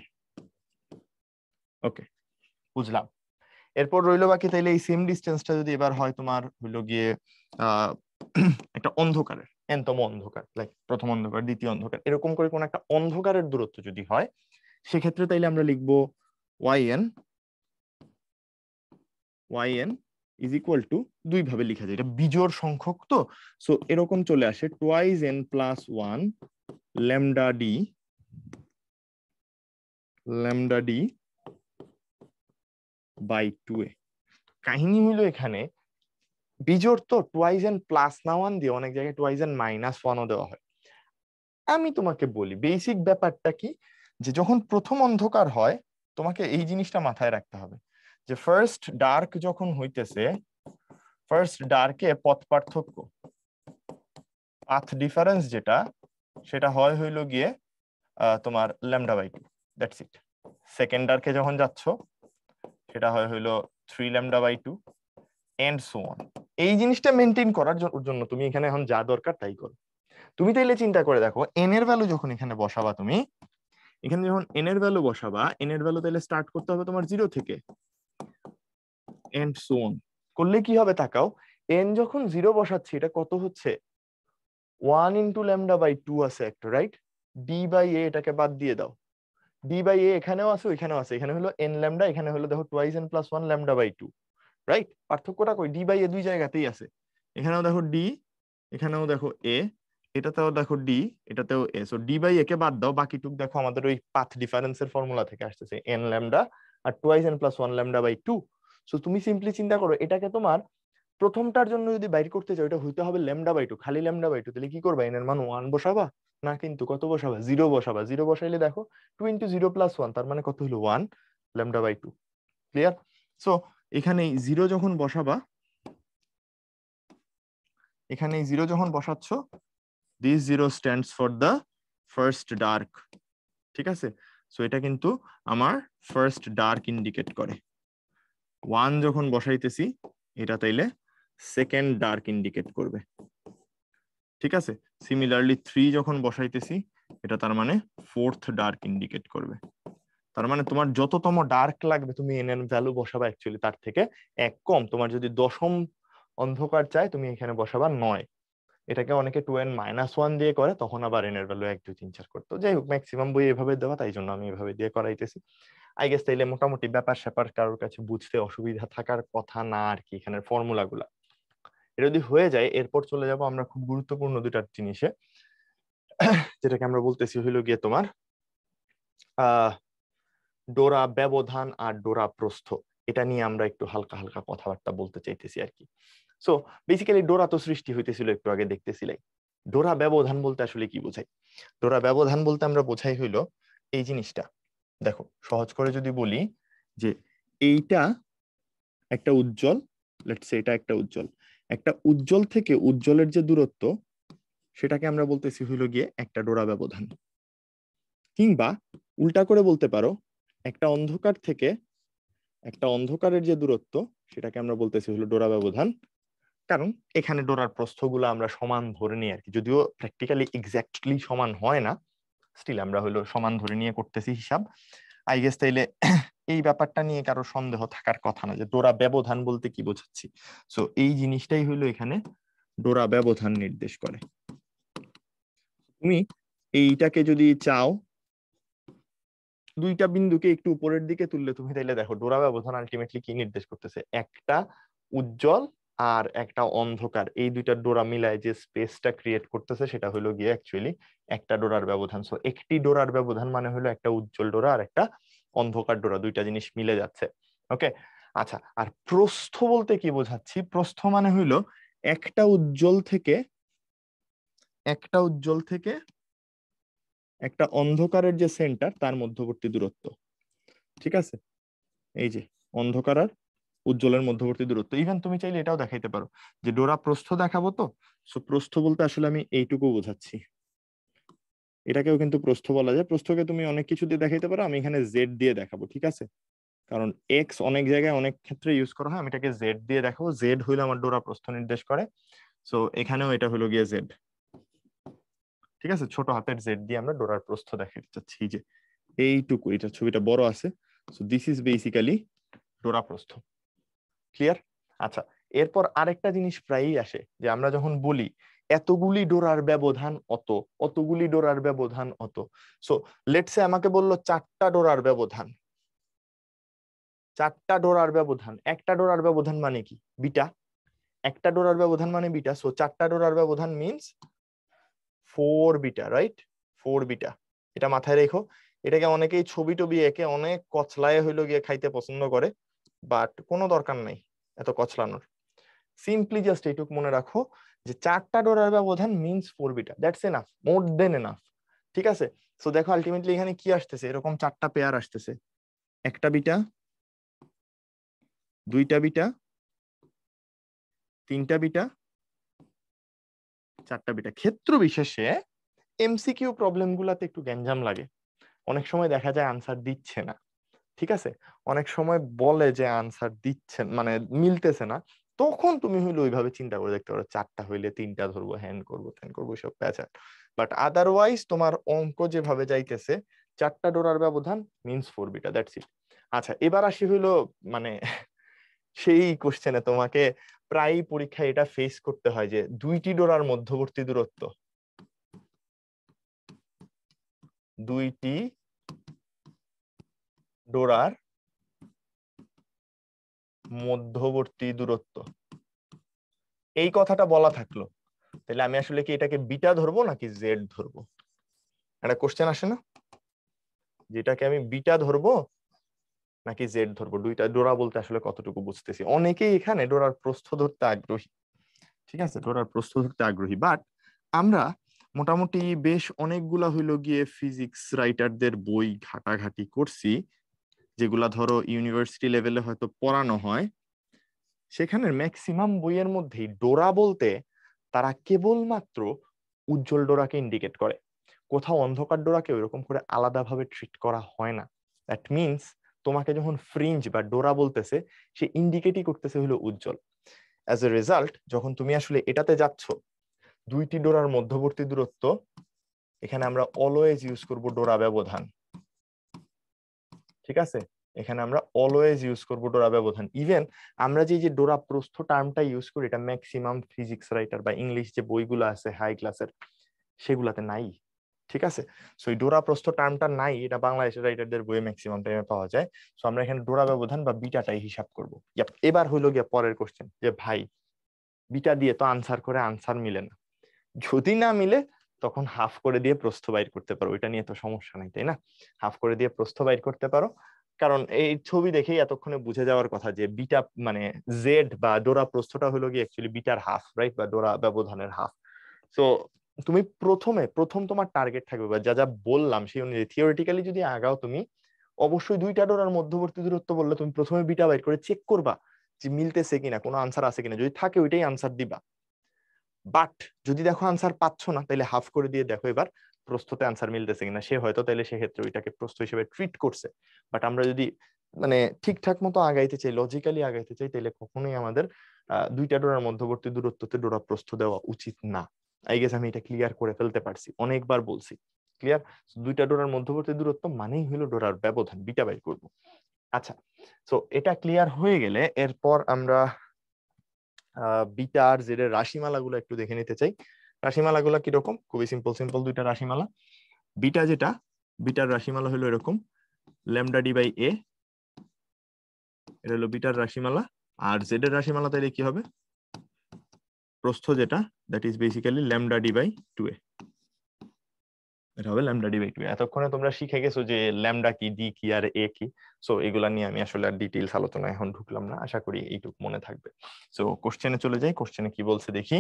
S1: ওকে, বুঝলাম। এরপর রইলো বাকি তাইলে এই সেম ডিসটেন্সটা যদি এবার হয় তোমার হইলো গিয়ে একটা অন্ধকারের এনতম অন্ধকার, লাইক প্রথম অন্ধকার, দ্বিতীয় অন্ধকার, এরকম করে কোন একটা অন্ধকারের দূরত্ব যদি হয় সেক্ষেত্রে তাইলে আমরা লিখবো yn ইজ ইকুয়াল টু, দুই ভাবে লেখা যায়, এটা বিজোড় সংখ্যক তো, সো এরকম চলে আসে twice n plus 1 lambda D by 2a। কাহিনী হইলো এখানে বিজোড় তো টুয়াইস n প্লাস না 1 দিয়ে, অনেক জায়গায় টুয়াইস n মাইনাস 1ও দেওয়া হয়। আমি তোমাকে বলি বেসিক ব্যাপারটা কি, যে যখন প্রথম অন্ধকার হয় তোমাকে এই জিনিসটা মাথায় রাখতে হবে যে ফার্স্ট ডার্ক যখন হইতেছে, ফার্স্ট ডার্কে পথ পার্থক্য, পাথ ডিফারেন্স যেটা, সেটা হয় হইলো গিয়ে তোমার lambda by 2, that's it. Second ডার্কে যখন যাচ্ছ সেটা হয় হইলো 3 lambda by 2 and so on. এই জিনিসটা মেনটেন করার জন্য তুমি এখানে এখন যা দরকার তাই করো। তুমি তাইলে চিন্তা করে দেখো এন এর ভ্যালু যখন এখানে বসাবা, তুমি এখানে যখন এন এর ভ্যালু বসাবা, এন এর ভ্যালু তাহলে স্টার্ট করতে হবে তোমার 0 থেকে এন্ড সো অন। করলে কি হবে তাকাও, এন যখন 0 বসাচ্ছি এটা কত হচ্ছে? 1 ইন্টু ল্যামডা বাই 2 আছে একটা, রাইট? ডি বাই এ এটাকে বাদ দিয়ে দাও, ডি বাই এ এখানেও আছে ওইখানেও আছে, এখানে হলো এন ল্যামডা, এখানে হলো দেখো twice n plus 1 lambda by 2, right? পার্থক্যটা কই? ডি বাই এ দুই জায়গাতেই আছে, এখানেও দেখো ডি, এখানেও দেখো এ, এটাতেও দেখো ডি, এটাতেও এ। সো ডি বাই এ কে বাদ দাও, বাকিটুক দেখো আমাদের ওই পাথ ডিফারেন্সের ফর্মুলা থেকে আসতেছে, এন ল্যামডা আর twice n plus one lambda by two. So তুমি সিম্পলি চিন্তা করো, এটাকে তোমার প্রথমটার জন্য যদি বাইর করতে চাও, এটা হইতে হবে ল্যামডা বাই টু, খালি ল্যামডা বাই টু। তাহলে কি করবা, এন এর মান ওয়ান বসাবা না, কিন্তু কত বসাবা, জিরো বসাবা। জিরো বসাইলে দেখো two into zero plus one, তার মানে কত হলো, one lambda by two. Clear? So এখানে জিরো যখন বসাবা, এখানে জিরো যখন বসাচ্ছ, this zero stands for the first dark. ঠিক আছে? সো এটা কিন্তু আমার ফার্স্ট ডার্ক ইন্ডিকেট করে। ওয়ান যখন বসাইতেছি, এটা তাইলে সেকেন্ড ডার্ক ইন্ডিকেট করবে। ঠিক আছে? সিমিলারলি থ্রি যখন বসাইতেছি, এটা তার মানে ফোর্থ ডার্ক ইন্ডিকেট করবে। তার মানে তোমার যততম ডার্ক লাগবে তুমি এন এর ভ্যালু বসাবা অ্যাকচুয়ালি তার থেকে এক কম। তোমার যদি দশম অন্ধকার চাই, তুমি এখানে বসাবা 9। এটাকে অনেকে 2n-1 দিয়ে করে, তখন আবার এন এর ভ্যালু 1 2 3 4 করতো। যাই হোক, ম্যাক্সিমাম বই এভাবে দেওয়া, তাই জন্য আমি এভাবে দিয়ে করাইতেছি। আই গেস তাইলে মোটামুটি ব্যাপার স্যাপার কারোর কাছে বুঝতে অসুবিধা থাকার কথা না আর কি, এখানের ফর্মুলা গুলা। এটা যদি হয়ে যায়, এরপর চলে যাব আমরা খুব গুরুত্বপূর্ণ দুটার জিনিসে, যেটাকে আমরা বলতেছি হইলো গিয়ে তোমার ডোরা ব্যবধান আর ডোরা প্রস্থ। এটা নিয়ে আমরা একটু হালকা হালকা কথাবার্তা বলতে চাইতেছি আর কি। সো বেসিক্যালি ডোরা তো সৃষ্টি হইতেছিল একটু আগে দেখতেছিলাই। ডোরা ব্যবধান বলতে আসলে কি বোঝাই? ডোরা ব্যবধান বলতে আমরা বোঝাই হইলো এই জিনিসটা। দেখো সহজ করে যদি বলি যে এইটা একটা উজ্জ্বল, লেটস সে এটা একটা উজ্জ্বল, একটা উজ্জ্বল থেকে উজ্জ্বলের যে দূরত্ব, সেটাকে আমরা বলতেছি হইলো গিয়ে একটা ডোরা ব্যবধান। কিংবা উল্টা করে বলতে পারো, একটা অন্ধকার থেকে একটা অন্ধকারের যে দূরত্ব, সেটাকে আমরা বলতেছি হলো ডোরা ব্যবধান। কারণ এখানে ডোরার প্রস্থগুলো আমরা সমান ধরে নিই আর কি, যদিও প্র্যাকটিক্যালি এক্স্যাক্টলি সমান হয় না, স্টিল আমরা হলো সমান ধরে নিয়ে করতেছি হিসাব। আই গেস তাইলে এই ব্যাপারটা নিয়ে কারো সন্দেহ থাকার কথা না যে ডোরা ব্যবধান বলতে কি বোঝাচ্ছি। সো এই জিনিসটাই হলো এখানে ডোরা ব্যবধান নির্দেশ করে। তুমি এইটাকে যদি চাও দুইটা বিন্দুকে একটু উপরের দিকে তুললে, তুমি তাইলে দেখো ডোরা ব্যবধান আলটিমেটলি কি নির্দেশ করতেছে, একটা উজ্জ্বল আর একটা অন্ধকার, এই দুইটা ডোরা মিলায় যে স্পেসটা ক্রিয়েট করতেছে, সেটা হলো গিয়ে অ্যাকচুয়ালি একটা ডোরার ব্যবধান। সো একটি ডোরার ব্যবধান মানে হলো একটা উজ্জ্বল ডোরা আর একটা অন্ধকার ডোরা, দুইটা জিনিস মিলে যাচ্ছে। ওকে, আচ্ছা। আর প্রস্থ বলতে কি বোঝাচ্ছি? প্রস্থ মানে হইলো একটা উজ্জ্বল থেকে একটা অন্ধকারের যে সেন্টার তার মধ্যবর্তী দূরত্ব। ঠিক আছে? এই যে অন্ধকার আর উজ্জ্বলের মধ্যবর্তী দূরত্ব। ইভেন তুমি চাইলে এটাও দেখাইতে পারো যে ডোরা প্রস্থ দেখাবো তো, সো প্রস্থ বলতে আসলে আমি এইটুকু বোঝাচ্ছি। এটাকেও কিন্তু প্রস্থ বলা যায়। প্রস্থকে তুমি অনেক কিছু দিয়ে দেখাইতে পারো, আমি এখানে জেড দিয়ে দেখাবো। ঠিক আছে? কারণ এক্স অনেক জায়গায় অনেক ক্ষেত্রে ইউজ করা হয়, আমি এটাকে জেড দিয়ে দেখাবো। জেড হইলো আমার ডোরা প্রস্থ নির্দেশ করে। সো এখানেও এটা হলো গিয়ে জেড। ঠিক আছে? ছোট হাতের জেড দিয়ে আমরা ডোরার প্রস্থ দেখাতে চাচ্ছি। যে এইটুকু, এটা ছবিটা বড় আছে। সো দিস ইজ বেসিক্যালি ডোরা প্রস্থ। ক্লিয়ার? আচ্ছা, এরপর আরেকটা জিনিস প্রায়ই আসে যে আমরা যখন বলি এতগুলি ডোরার ব্যবধান অত, অতগুলি ডোরার ব্যবধান অত। সো লেটস সে আমাকে বললো চারটা ডোরার ব্যবধান, চারটা ডোরার ব্যবধান। একটা ডোরার ব্যবধান মানে কি? বিটা। একটা ডোরার ব্যবধান মানে বিটা। সো চারটা ডোরার ব্যবধান মিন্স 4 বিটা, রাইট? 4 বিটা। এটা মাথায় রেখো। এটাকে অনেকেই ছবি টবি এঁকে অনেক কচলায় হইলো গিয়ে খাইতে পছন্দ করে, বাট কোনো দরকার নাই এত কচলানোর। সিম্পলি জাস্ট এইটুক মনে রাখো যে চারটা ডোরার ব্যবধান means 4 beta, that's enough, more than enough. ঠিক আছে? সো দেখো আলটিমেটলি এখানে কি আসতেছে, এরকম চারটা পেয়ার আসতেছে, একটা বিটা, দুইটা বিটা, তিনটা বিটা, চারটা বিটা। ক্ষেত্র বিশেষে এমসিকিউ প্রবলেম গুলাতে একটু গ্যাঞ্জাম লাগে, অনেক সময় দেখা যায় আনসার দিচ্ছে না। ঠিক আছে? অনেক সময় বলে যে আনসার দিচ্ছেন মানে মিলতেছে না, তখন তুমি হইলে ওইভাবে চিন্তা করে দেখতে পারো, চারটা হইলে তিনটা ধরবো, হ্যান করবো ত্যান করবো, সব প্যাচার। বাট আদারওয়াইজ তোমার অঙ্ক যেভাবে যাইতেছে, চারটা ডোরার ব্যবধান মিনস 4 বিটা, দ্যাটস ইট। আচ্ছা, এবার আসি হইলো মানে সেই কোশ্চেনে তোমাকে প্রায় পরীক্ষায় এটা ফেস করতে হয় যে দুইটি ডোরার মধ্যবর্তী দূরত্ব, দুইটি ডোরার মধ্যবর্তী দূরত্ব, এই কথাটা বলা থাকলো। তাহলে আমি আসলে কি এটাকে বিটা ধরবো নাকি জেড ধরবো? একটা কোশ্চেন আসে না, যেটাকে আমি বিটা ধরবো নাকি জেড ধরবো? দুইটা ডোরা বলতে আসলে কতটুকু বুঝতেছি। অনেকেই এখানে ডোরার প্রস্থ ধরতে আগ্রহী, ঠিক আছে, ডোরার প্রস্থ ধরতে আগ্রহী। বাট আমরা মোটামুটি বেশ অনেকগুলা হইলো গিয়ে ফিজিক্স রাইটারদের বই ঘাটাঘাটি করছি, যেগুলা ধরো ইউনিভার্সিটি লেভেলে হয়তো পড়ানো হয়। সেখানের ম্যাক্সিমাম বইয়ের মধ্যেই ডোরা বলতে তারা কেবলমাত্র উজ্জ্বল ডোরাকে ইন্ডিকেট করে। কোথাও অন্ধকার ডোরাকে ওইরকম করে আলাদাভাবে ট্রিট করা হয় না। দ্যাট মিনস তোমাকে যখন ফ্রিঞ্জ বা ডোরা বলতেছে, সে ইন্ডিকেটই করতেছে হলো উজ্জ্বল। অ্যাজ এ রেজাল্ট যখন তুমি আসলে এটাতে যাচ্ছ, দুইটি ডোরার মধ্যবর্তী দূরত্ব, এখানে আমরা অলওয়েজ ইউজ করব ডোরা ব্যবধান, ঠিক আছে? এখানে আমরা অলওয়েজ ইউজ করব ডোরা ব্যবধান। ইভেন আমরা যে ডোরা প্রস্থ টার্মটা ইউজ করি, এটা ম্যাক্সিমাম ফিজিক্স রাইটার বা ইংলিশ যে বইগুলো আছে হাই ক্লাসের, সেগুলাতে নাই, ঠিক আছে? সো এই ডোরা প্রস্থ টার্মটা নাই, এটা বাংলাদেশের রাইটারদের বইয়ে ম্যাক্সিমাম টাইমে পাওয়া যায়। সো আমরা এখানে ডোরা ব্যবধান বা বিটাটাই হিসাব করব। এবার হইলো গিয়ে পরের কোশ্চেন, যে ভাই বিটা দিয়ে তো আনসার করে আনসার মিলে না, যদি না মিলে তখন হাফ করে দিয়ে প্রস্থ বাইর করতে পারো, ওইটা নিয়ে তো সমস্যা নাই, তাই না? হাফ করে দিয়ে প্রস্থ বাইর করতে পারো, কারণ এই ছবি দেখেই এতক্ষণে বুঝে যাওয়ার কথা যে বিটা মানে জেড বা ডোরা প্রস্থটা হলো গিয়ে অ্যাকচুয়ালি বিটার হাফ, রাইট, বা ডোরা ব্যবধানের হাফ। সো তুমি প্রথম তোমার টার্গেট থাকবে, বা যা যা বললাম সেই অনুযায়ী থিওরিটিক্যালি যদি আগাও, তুমি অবশ্যই দুইটা ডোরার মধ্যবর্তী দূরত্ব বললে তুমি প্রথমে বিটা বাইর করে চেক করবা যে মিলতেছে কিনা, কোনো আনসার আছে কিনা, যদি থাকে ওইটাই আনসার দিবা। বাট যদি দেখো আনসার পাচ্ছ না, তাহলে হাফ করে দিয়ে দেখো এবার প্রস্থতে আনসার মিলতেছে কিনা। সে হয়তো তাহলে সেক্ষেত্রে ওইটাকে প্রস্থ হিসেবে ট্রিট করছে। বাট আমরা যদি মানে ঠিকঠাক মতো আগাইতে চাই, লজিক্যালি আগাইতে চাই, তাহলে কখনোই আমাদের দুইটা ডোরার মধ্যবর্তী দূরত্বতে ডোরা প্রস্থ দেওয়া উচিত না। আই গেস আমি এটা ক্লিয়ার করে ফেলতে পারছি, অনেকবার বলছি। ক্লিয়ার? দুইটা ডোরার মধ্যবর্তী দূরত্ব মানেই হলো ডোরার ব্যবধান, বিটা বাই করব। আচ্ছা, সো এটা ক্লিয়ার হয়ে গেলে এরপর আমরা বিটা আর জেড এর রাশিমালাগুলো একটু দেখে নিতে চাই। রাশিমালাগুলো কিরকম? খুবই সিম্পল সিম্পল দুইটা রাশিমালা। বিটা যেটা, বিটার রাশিমালা হলো এরকম, ল্যামডা ডি বাই এ, এটা হলো বিটার রাশিমালা। আর জেড এর রাশিমালা তাইলে কি হবে? প্রস্থ যেটা, that is basically lambda D by 2a, এটা হবে ল্যামডা ডি বাই 2a। এতক্ষণে তোমরা শিখে গেছো যে ল্যামডা কি, ডি কি, আর এ কি। সো এগুলা নিয়ে আমি আসলে আর ডিটেইলস আলোচনা এখন ঢুকলাম না, আশা করি এইটুকু মনে থাকবে। সো কোশ্চেনে চলে যাই, কোশ্চেনে কি বলছে দেখি।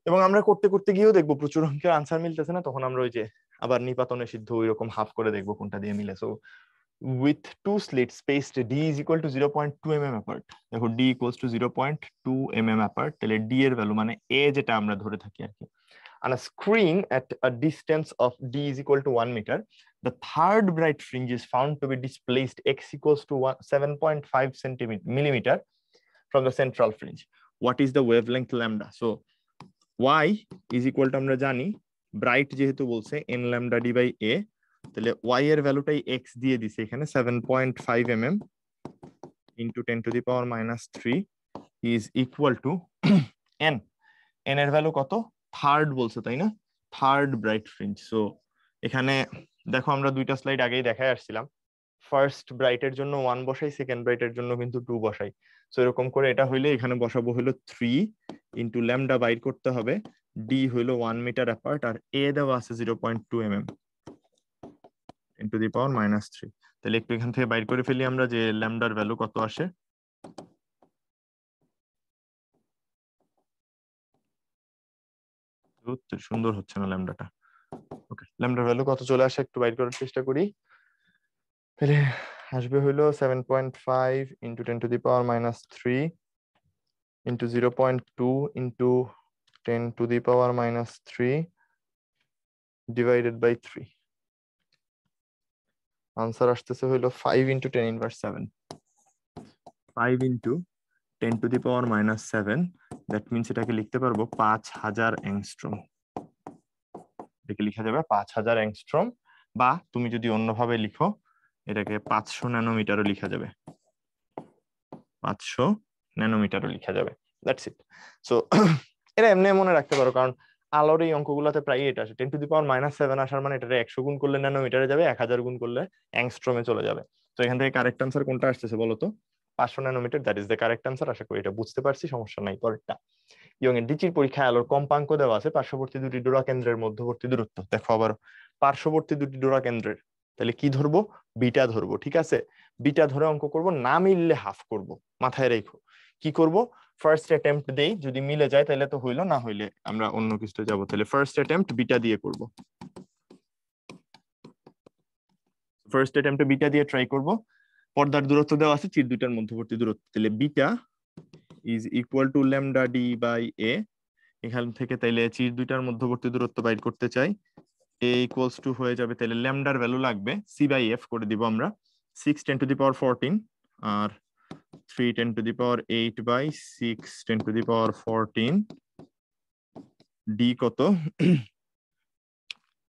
S1: এবং আমরা করতে করতে গিয়েও দেখবো প্রচুর অঙ্কের আনসার মিলতেছে না, তখন আমরা ওই যে আবার নিপাতনে সিদ্ধ ওই রকম হাফ করে দেখবো কোনটা দিয়ে মিলে। So with two slits spaced d is equal to 0.2 mm apart, দেখো d equals to 0.2 mm apart, তাহলে d এর ভ্যালু মানে a যেটা আমরা ধরে থাকি আর কি, on a screen at a distance of d is equal to 1 meter, the third bright fringe is found to be displaced x equals to 7.5 millimeter from the central fringe. What is the wavelength lambda? So y is equal to আমরা জানি bright যেহেতু বলছে n lambda d by a, তাহলে y এর ভ্যালুটাই x দিয়ে দিছে এখানে 7.5 mm into 10 to the power minus 3 is equal to n এর ভ্যালু কত? থার্ড বলছে তাই না, থার্ড ব্রাইট ফ্রিঞ্জ। সো এখানে দেখো আমরা দুইটা স্লাইড আগেই দেখায় আসছিলাম, ফার্স্ট ব্রাইটের জন্য 1 বসাই, সেকেন্ড ব্রাইটের জন্য কিন্তু 2 বসাই। সো এরকম করে এটা হইলে এখানে বসাবো হলো 3 ইন্টু ল্যামডা বাইর করতে হবে, ডি হইলো 1 মিটার অ্যাপার্ট, আর এ দেওয়া আছে 0.2 mm into the power minus 3। তাহলে একটু এখান থেকে বাইর করে ফেলি আমরা যে ল্যামডার ভ্যালু কত আসে। সুন্দর হচ্ছে না ল্যামডাটা। ওকে, ল্যামডার ভ্যালু কত চলে আসে একটু বাইর করার চেষ্টা করি। তাহলে আসবে হইলো 7.5 into 10 to the power minus 3 into 0.2 into 10 to the power minus 3 divided by 3. Answer আসতেছে হইলো 5 into 10 inverse 7, 5 into 10 to the power minus 7, that means এটাকে লিখতে পারবো 5000 অ্যাংস্ট্রম। এটাকে লেখা যাবে 5000 অ্যাংস্ট্রম, বা তুমি যদি অন্যভাবে লিখো এটাকে 500 ন্যানোমিটারও লেখা যাবে, 500 ন্যানোমিটারও লেখা যাবে। That's it. সো এটা এমনি মনে রাখতে পারো, কারণ আলোর এই অঙ্কগুলোতে প্রায় এটা আসে 10 to the power minus 7 আসার মানে এটা 100 গুণ করলে ন্যানোমিটারে যাবে, 1000 গুণ করলে অ্যাংস্ট্রমে চলে যাবে। তো এখান থেকে কারেক্ট আনসার কোনটা আসতেছে বলো তো? 500 nanometre, that is the correct answer. আশা করি এটা বুঝতে পারছি, সমস্যা নাই। পরেরটা, ইয়ং এর ডিচির পরীক্ষায় আলোর কম্পাঙ্ক দেওয়া আছে, পার্শ্ববর্তী দুটি ডোরা কেন্দ্রের মধ্যবর্তী দূরত্ব। দেখো আবার পার্শ্ববর্তী দুটি ডোরা কেন্দ্রের, তাহলে কি ধরবো? বিটা ধরবো। ঠিক আছে, বিটা ধরে অঙ্ক করব, না মিললে হাফ করব, মাথায় রেখো। কি করব? ফার্স্ট অ্যাটেম্প্ট দেই, যদি মিলে যায় তাহলে তো হইলো, না হইলে আমরা অন্য কিছুতে যাব। তাহলে ফার্স্ট অ্যাটেম্প্ট বিটা দিয়ে করব, ফার্স্ট অ্যাটেম্প্টে বিটা দিয়ে ট্রাই করব। পর্দার দূরত্ব দেওয়া আছে, চির দুইটার মধ্যবর্তী দূরত্ব, তাহলে beta is equal to lambda D by A. এখান থেকে তাইলে চির দুইটার মধ্যবর্তী দূরত্ব বাইর করতে চাই, এ ইকুয়ালস টু হয়ে যাবে, তাহলে ল্যামডার ভ্যালু লাগবে সি বাই এফ করে দিব আমরা, 6 10 টু দি পাওয়ার 14 আর 3 10 to the power 8 by 6 10 to the power 14। D কত?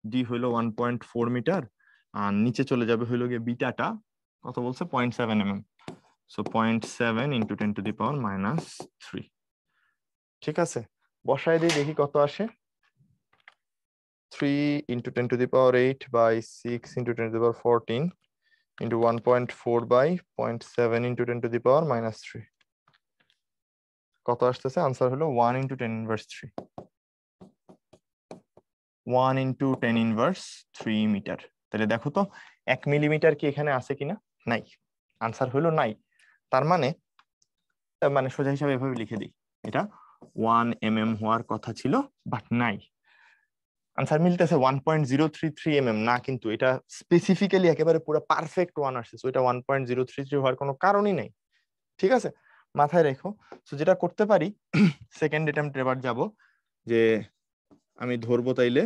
S1: ডি হইলো 1.4 মিটার, আর নিচে চলে যাবে হইলো গিয়ে বিটাটা কত বলছে? 0.7 mm, so 0.7 into 10 to the power -3। ঠিক আছে, বসায় দিই, দেখি কত আসে। 3 into 10 to the power 8 by 6 into 10 to the power 14 into 1.4 by 0.7 into 10 to the power -3। কত আসতেছে? আনসার হলো 1 into 10 inverse 3, 1 into 10 inverse 3 metre. তাহলে দেখো তো 1 মিলিমিটার কি এখানে আছে কিনা? নাই, আনসার হলো নাই। তার মানে সোজা হিসাবে এভাবে লিখে দিই, এটা 1 mm হওয়ার কথা ছিল, বাট নাই। আনসার মিলতেছে 1.033 mm না, কিন্তু এটা স্পেসিফিক্যালি একেবারে পুরো পারফেক্ট 1 আসছে, সো এটা 1.033 হওয়ার কোনো কারণই নেই। ঠিক আছে, মাথায় রেখো। সো যেটা করতে পারি, সেকেন্ড অ্যাটেম্পট এবার যাব, যে আমি ধরবো তাইলে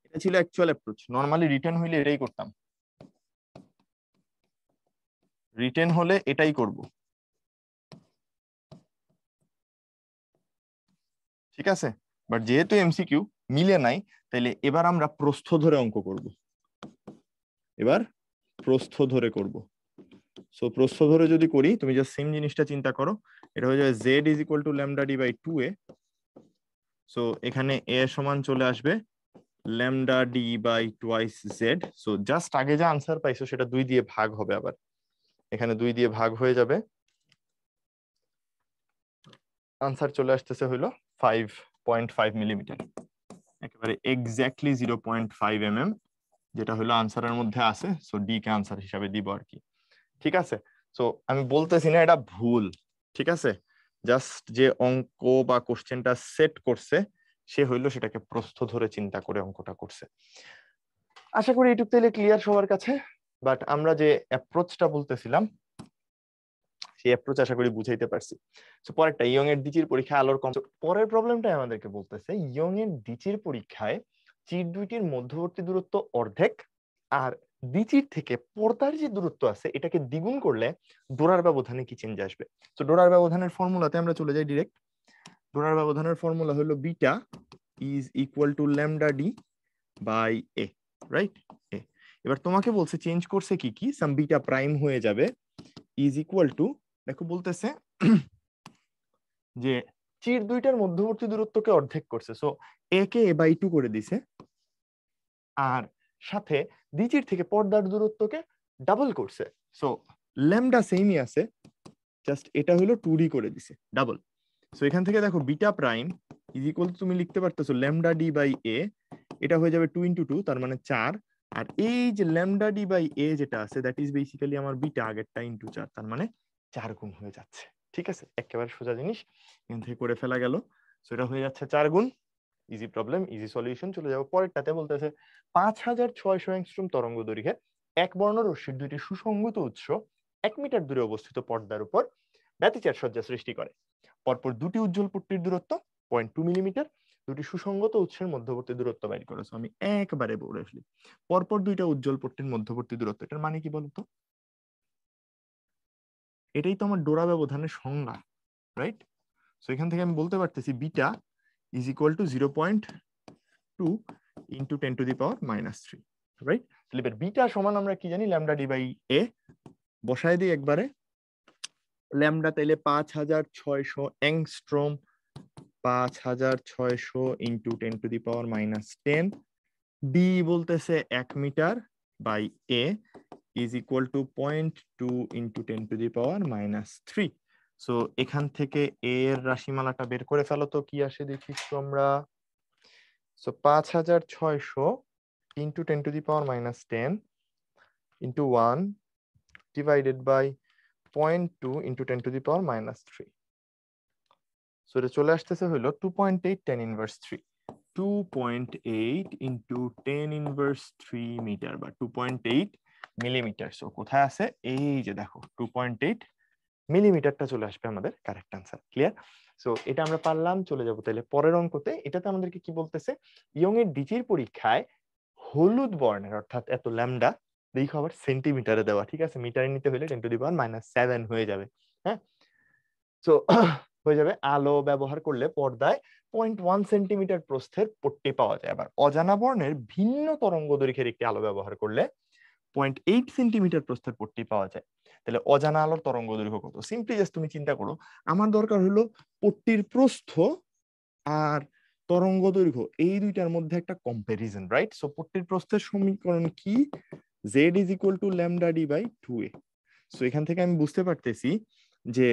S1: এটা ছিল অ্যাকচুয়াল অ্যাপ্রোচ। নরমালি রিটেন হইলে এটাই করতাম, রিটেন হলে এটাই করব। ঠিক আছে, বাট যেহেতু এমসিকিউ মিলে নাই, তাইলে এবার আমরা প্রস্থ ধরে অঙ্ক করব, এবার প্রস্থ ধরে করব। সো প্রস্থ ধরে যদি করি, তুমি জাস্ট সেম জিনিসটা চিন্তা করো, এটা হয়ে যাবে z is equal to lambda D by 2a। So এখানে এ সমান চলে আসবে lambda D by twice z. So just আগে যা আনসার পাইছো সেটা 2 দিয়ে ভাগ হবে, আবার এখানে 2 দিয়ে ভাগ হয়ে যাবে, আনসার চলে আসতেছে হইলো 5.5 মিলিমিটার, একেবারে এক্স্যাক্টলি 0.5 mm, যেটা হলো আনসারের মধ্যে আছে। সো ডি কে আনসার হিসাবে দিব আর কি। ঠিক আছে, সো আমি বলতেছি না এটা ভুল, ঠিক আছে, জাস্ট যে অঙ্ক বা কোশ্চেনটা সেট করছে সে হইলো সেটাকে প্রস্থ ধরে চিন্তা করে অঙ্কটা করছে। আশা করি এইটুক তাইলে ক্লিয়ার সবার কাছে। বাট আমরা যে অ্যাপ্রোচটা বলতেছিলাম, সেই অ্যাপ্রোচ আশা করি বুঝাইতে পারছি। সো পরেরটা, ইয়ং এর ডিচির পরীক্ষায় আলোর কম। পরের প্রবলেমটাই আমাদেরকে বলতেছে ইয়ং এর ডিচির পরীক্ষায় চির দুইটির মধ্যবর্তী দূরত্ব অর্ধেক, আর ডিচির থেকে পর্দার যে দূরত্ব আছে এটাকে দ্বিগুণ করলে ডোরার ব্যবধানে কি চেঞ্জ আসবে। তো ডোরার ব্যবধানের ফর্মুলাতে আমরা চলে যাই ডিরেক্ট। ডোরার ব্যবধানের ফর্মুলা হলো beta is equal to lambda D by A, right? A. এবার তোমাকে বলছে চেঞ্জ করছে কি কি, সাম বিটা প্রাইম হয়ে যাবে ইজ ইকুয়াল টু, দেখো বলতেছে যে চির দুইটার মধ্যবর্তী দূরত্বকে অর্ধেক করছে, so A K A by 2 করে দিছে, আর সাথে দ্বিচির থেকে পর্দার দূরত্বকে ডাবল করছে। সো ল্যামডা সেমই আছে, জাস্ট এটা হলো 2d করে দিছে ডাবল। সো এখান থেকে দেখো beta prime is equal two, তুমি লিখতে পারতেছো ল্যামডা ডি বাই এ, এটা হয়ে যাবে 2 ইন্টু 2, তার মানে 4, আর এই যে ল্যামডা ডি বাই এ যেটা আছে দ্যাট ইজ বেসিক্যালি আমার বিটা আগেরটা ইন্টু 4, তার মানে 4 গুণ হয়ে যাচ্ছে। ঠিক আছে, একেবারে সোজা জিনিস এখান থেকে করে ফেলা গেল। সো এটা হয়ে যাচ্ছে 4 গুণ। Easy problem, easy solution. চলে যাবো পরেরটাতে, বলতেছে 5600 অ্যাংস্ট্রোম তরঙ্গ দৈর্ঘ্যে এক বর্ণ রশ্মির দুইটি সুসংগত উৎস 1 মিটার দূরে অবস্থিত পর্দার উপর ব্যতিচার সজ্জা সৃষ্টি করে। পরপর দুটি উজ্জ্বল পট্টির দূরত্ব 0.2 মিলিমিটার, দুটি সুসংগত উৎসের মধ্যবর্তী দূরত্ব বাইর করেছে। আমি একবারে বলে ফেলি, পরপর দুইটা উজ্জ্বল পট্টির মধ্যবর্তী দূরত্ব, এটার মানে কি বলতো? এটাই তো আমার ডোরা ব্যবধানের সংজ্ঞা, রাইট? সো এখান থেকে আমি বলতে পারতেছি beta is equal to 0.2 into 10 to the power -3, right? তাহলে এবার বিটা সমান আমরা কি জানি, ল্যামডা ডি বাই এ। বসায় দিই একবারে, ল্যামডা তাইলে 5600 angstrom, 5600 into 10 to the power -10, D বলতেছে 1 metre by a, is equal to 0.2 into 10⁻³ so এখান থেকে এ এর রাশিমালাটা বের করে ফেলো তো কি আসে দেখি একটু আমরা so 5600 into 10⁻10 into 1 divided by 0.2 into 10⁻³ so এটা চলে আসতেছে হলো 2.8 10⁻³ 2.8 ইন্টু 10⁻³ মিটার বা 2.8 মিলিমিটার সো কোথায় আছে এই যে দেখো 2.8 মিলিমিটারটা চলে আসবে আমাদের কারেক্ট আনসার ক্লিয়ার সো এটা আমরা পারলাম চলে যাব তাহলে পরের অঙ্কতে এটাতে আমাদেরকে কি বলতেছে ইয়ং এর ডিজির পরীক্ষায় হলুদ বর্ণের অর্থাৎ এত ল্যামডা দেখো আবার সেন্টিমিটারে দেওয়া ঠিক আছে মিটারে নিতে হলে 10⁻⁷ হয়ে যাবে হ্যাঁ সো হয়ে যাবে আলো ব্যবহার করলে পর্দায় 0.1 সেন্টিমিটার প্রস্থের পট্টি পাওয়া যায় আবার অজানা বর্ণের ভিন্ন তরঙ্গ দৈর্ঘ্যের একটি আলো ব্যবহার করলে 0.8 সেন্টিমিটার প্রস্থের পট্টি পাওয়া যায় তাহলে অজানা আলোর তরঙ্গ দৈর্ঘ্য কত সিম্পলি জাস্ট তুমি চিন্তা করো আমার দরকার হলো পট্টির প্রস্থ আর তরঙ্গ দৈর্ঘ্য এই দুইটার মধ্যে একটা কম্পারিজন রাইট সো পট্টির প্রস্থের সমীকরণ কি z is equal to lambda D by 2a so এখান থেকে আমি বুঝতে পারতেছি যে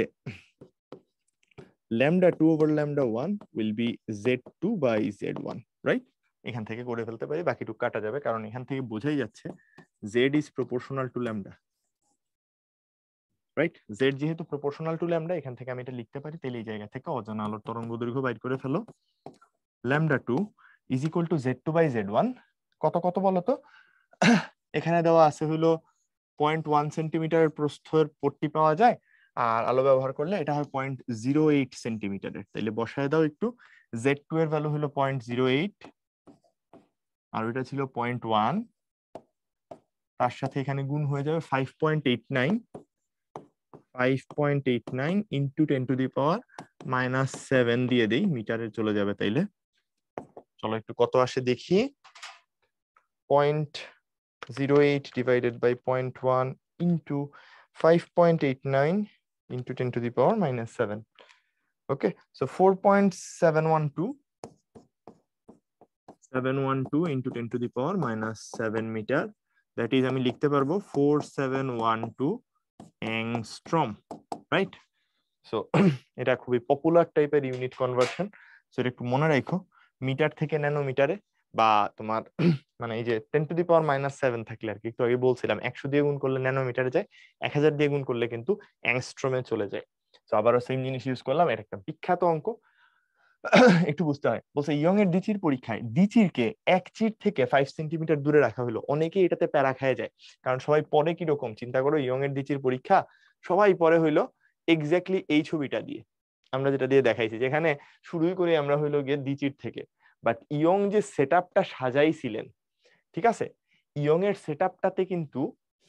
S1: lambda 2 over lambda 1 will be z2 by z1 right এখান থেকে করে ফেলতে পারি বাকিটুকু কাটা যাবে কারণ এখান থেকে বোঝাই যাচ্ছে z is proportional to lambda right z যেহেতু proportional to lambda এখান থেকে আমি এটা লিখতে পারি তাহলে এই জায়গা থেকে অজানা আলোর তরঙ্গ দৈর্ঘ্য বাইর করে ফেলো lambda 2 is equal to z2 by z1 কত কত বলো তো এখানে দেওয়া আছে হলো 0.1 সেন্টিমিটার প্রস্থের পট্টি পাওয়া যায় আর আলো ব্যবহার করলে এটা হয় 0.08 সেন্টিমিটারের তাহলে বসায় দাও একটু z2 এর ভ্যালু হলো 0.08 আর ওইটা ছিল 0.1 তার সাথে এখানে গুণ হয়ে যাবে 5.89 ইন্টু 10⁻⁷ দিয়ে দেই মিটারে চলে যাবে তাইলে চলো একটু কত আসে দেখি 0.08 divided by 0.1 into 5.89 into 10⁻⁷ okay so 4.712 into 10⁻⁷ metre that is আমি লিখতে পারবো 4712 অ্যাংস্ট্রম রাইট সো এটা খুবই পপুলার টাইপের ইউনিট কনভার্সন সো এটা একটু মনে রাখো মিটার থেকে ন্যানোমিটারে বা তোমার মানে এই যে 10⁻⁷ থাকলে আর কি একটু আগে বলছিলাম 100 দিয়ে গুণ করলে ন্যানোমিটারে যায় 1000 দিয়ে গুণ করলে কিন্তু অ্যাংস্ট্রমে চলে যায় তো আবারও সেম জিনিস ইউজ করলাম এটা একটা বিখ্যাত অঙ্ক একটু বুঝতে হয় বলছে ইয়ং এর ডিচির পরীক্ষায় ডিচিরকে এক চির থেকে 5 সেন্টিমিটার দূরে রাখা হলো অনেকেই এটাতে প্যারা খায় যায় কারণ সবাই পরে কিরকম চিন্তা করো ইয়ং এর ডিচির পরীক্ষা সবাই পরে হইলো এক্স্যাক্টলি এই ছবিটা দিয়ে আমরা যেটা দিয়ে দেখাইছি যেখানে শুরুই করে আমরা হইলো গিয়ে ডিচির থেকে বাট ইয়ং যে সেটআপটা সাজাইছিলেন ঠিক আছে ইয়ং এর সেটআপটাতে কিন্তু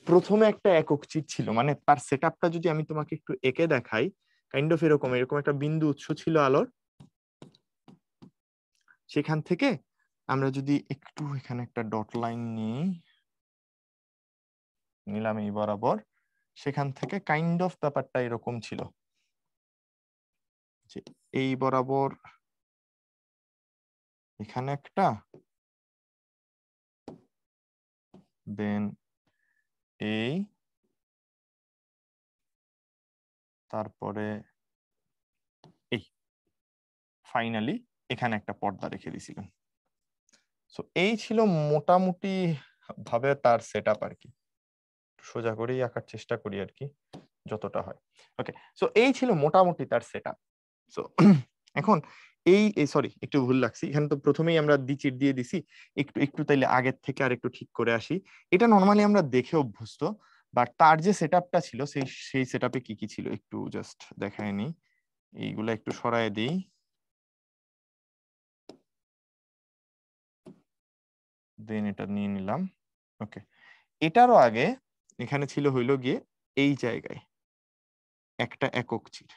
S1: প্রথমে একটা একক চির ছিল মানে তার সেটআপটা যদি আমি তোমাকে একটু এঁকে দেখাই কাইন্ড অফ এরকম একটা বিন্দু উৎস ছিল আলোর সেখান থেকে আমরা যদি একটু এখানে একটা ডট লাইন নিলাম এই বরাবর সেখান থেকে কাইন্ড অফ ব্যাপারটা এরকম ছিল যে এই বরাবর এখানে একটা দেন এই তারপরে এই ফাইনালি এখানে একটা পর্দা রেখে দিয়েছিলেন সো এই ছিল মোটামুটি ভাবে তার সেটআপ আর কি সোজা করেই আঁকার চেষ্টা করি আর কি যতটা হয় ওকে সো এই ছিল মোটামুটি তার সেটআপ সো এখন এই সরি একটু ভুল লাগছে এখানে তো প্রথমেই আমরা ডিচিট দিয়ে দিছি একটু একটু তাইলে আগের থেকে আর একটু ঠিক করে আসি এটা নরমালি আমরা দেখে অভ্যস্ত বাট তার যে সেটআপটা ছিল সেই সেটআপে কি কি ছিল একটু জাস্ট দেখায় নি এইগুলা একটু সরায় দিই দেন এটা নিয়ে নিলাম ওকে এটারও আগে এখানে ছিল হইলো গিয়ে এই জায়গায় একটা একক চির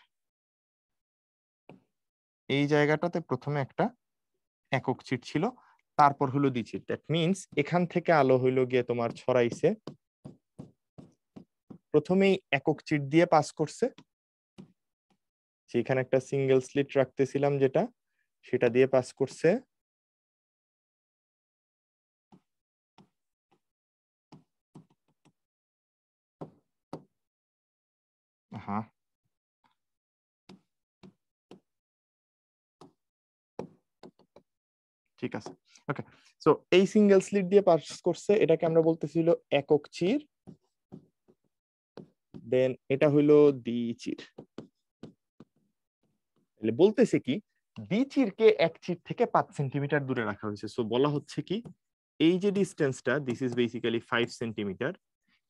S1: এই জায়গাটাতে প্রথমে একটা একক চির ছিল তারপর হলো দ্বিচির দ্যাট মিনস এখান থেকে আলো হইলো গিয়ে তোমার ছড়াইছে প্রথমেই একক চির দিয়ে পাস করছে সেখানে একটা সিঙ্গেল স্লিট রাখতেছিলাম যেটা সেটা দিয়ে পাস করছে হ্যাঁ, ঠিক আছে। ওকে, সো এই সিঙ্গেল স্লিট দিয়ে পাস করছে, এটাকে আমরা বলতেছিল একক চির, দেন এটা হইলো দ্বি চির। তাহলে বলতেছে কি দ্বি চিরকে এক চির থেকে 5 সেন্টিমিটার দূরে রাখা হয়েছে। সো বলা হচ্ছে কি এই যে ডিস্টেন্সটা, দিস ইজ বেসিক্যালি 5 সেন্টিমিটার,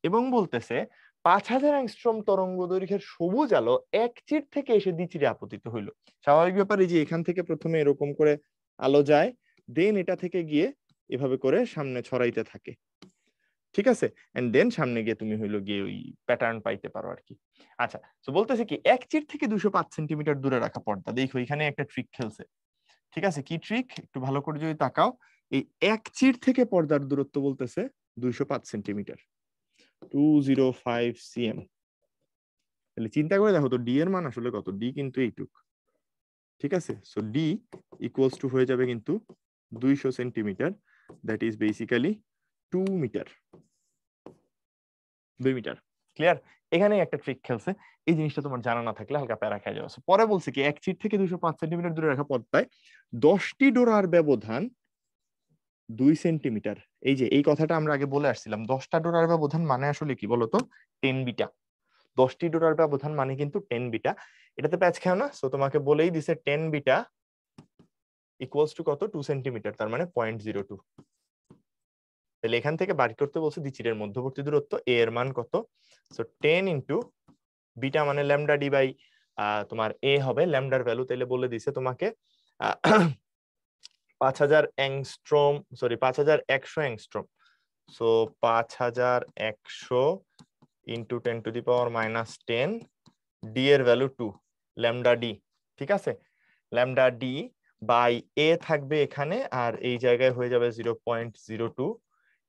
S1: এবং বলতেছে 5000 অ্যাংস্ট্রম তরঙ্গ দৈর্ঘ্যের সবুজ আলো এক চির থেকে এসে দ্বিচিরে আপতিত হইল। স্বাভাবিক ব্যাপার, এই যে এখান থেকে প্রথমে এরকম করে আলো যায়, দেন এটা থেকে গিয়ে এভাবে করে সামনে ছড়াইতে থাকে, ঠিক আছে, এন্ড দেন সামনে গিয়ে তুমি হইলো গিয়ে ওই প্যাটার্ন পাইতে পারো আর কি। আচ্ছা, তো বলতেছে কি এক চির থেকে 205 সেন্টিমিটার দূরে রাখা পর্দা। দেখো এখানে একটা ট্রিক খেলছে, ঠিক আছে, কি ট্রিক একটু ভালো করে যদি তাকাও, এই এক চির থেকে পর্দার দূরত্ব বলতেছে 205 সেন্টিমিটার, 205 cm। তাহলে চিন্তা করে দেখো তো ডি এর মান আসলে কত, ডি কিন্তু এইটুক, ঠিক আছে। সো ডি ইকুয়ালস টু হয়ে যাবে কিন্তু 200 centimetre, that is basically 2 metre, 2 metre. Clear? এখানে একটা ট্রিক খেলছে, এই জিনিসটা তোমার জানা না থাকলে হালকা প্যারা খেয়ে যাবে। পরে বলছে কি এক চির থেকে 205 সেন্টিমিটার দূরে রাখা পর্দায় 10টি ডোরার ব্যবধান 2 সেন্টিমিটার। এই যে এই কথাটা আমরা আগে বলে আসছিলাম, 10টা ডোরার ব্যবধান মানে আসলে কি বলতো, 10 বিটা। 10টি ডোরার ব্যবধান মানে কিন্তু 10 বিটা। এটাতে প্যাচ খেও না, সো তোমাকে বলেই দিছে 10 বিটা ইকুয়ালস টু কত, 2 সেন্টিমিটার, তার মানে 0.02। তাহলে এখান থেকে বাড়ি করতে বলছে দ্বিচিরের মধ্যবর্তী দূরত্ব, এ এর মান কত, সো 10 ইন্টু বিটা মানে ল্যামডা ডি বাই তোমার এ হবে ল্যামডার ভ্যালু, তাহলে বলে দিছে তোমাকে 5000 angstrom, sorry 5100 angstrom. So 5100 into 10 to the power -10, D এর ভ্যালু 2, ল্যামডা ডি, ঠিক আছে, ল্যামডা ডি বাই এ থাকবে এখানে, আর এই জায়গায় হয়ে যাবে 0.02।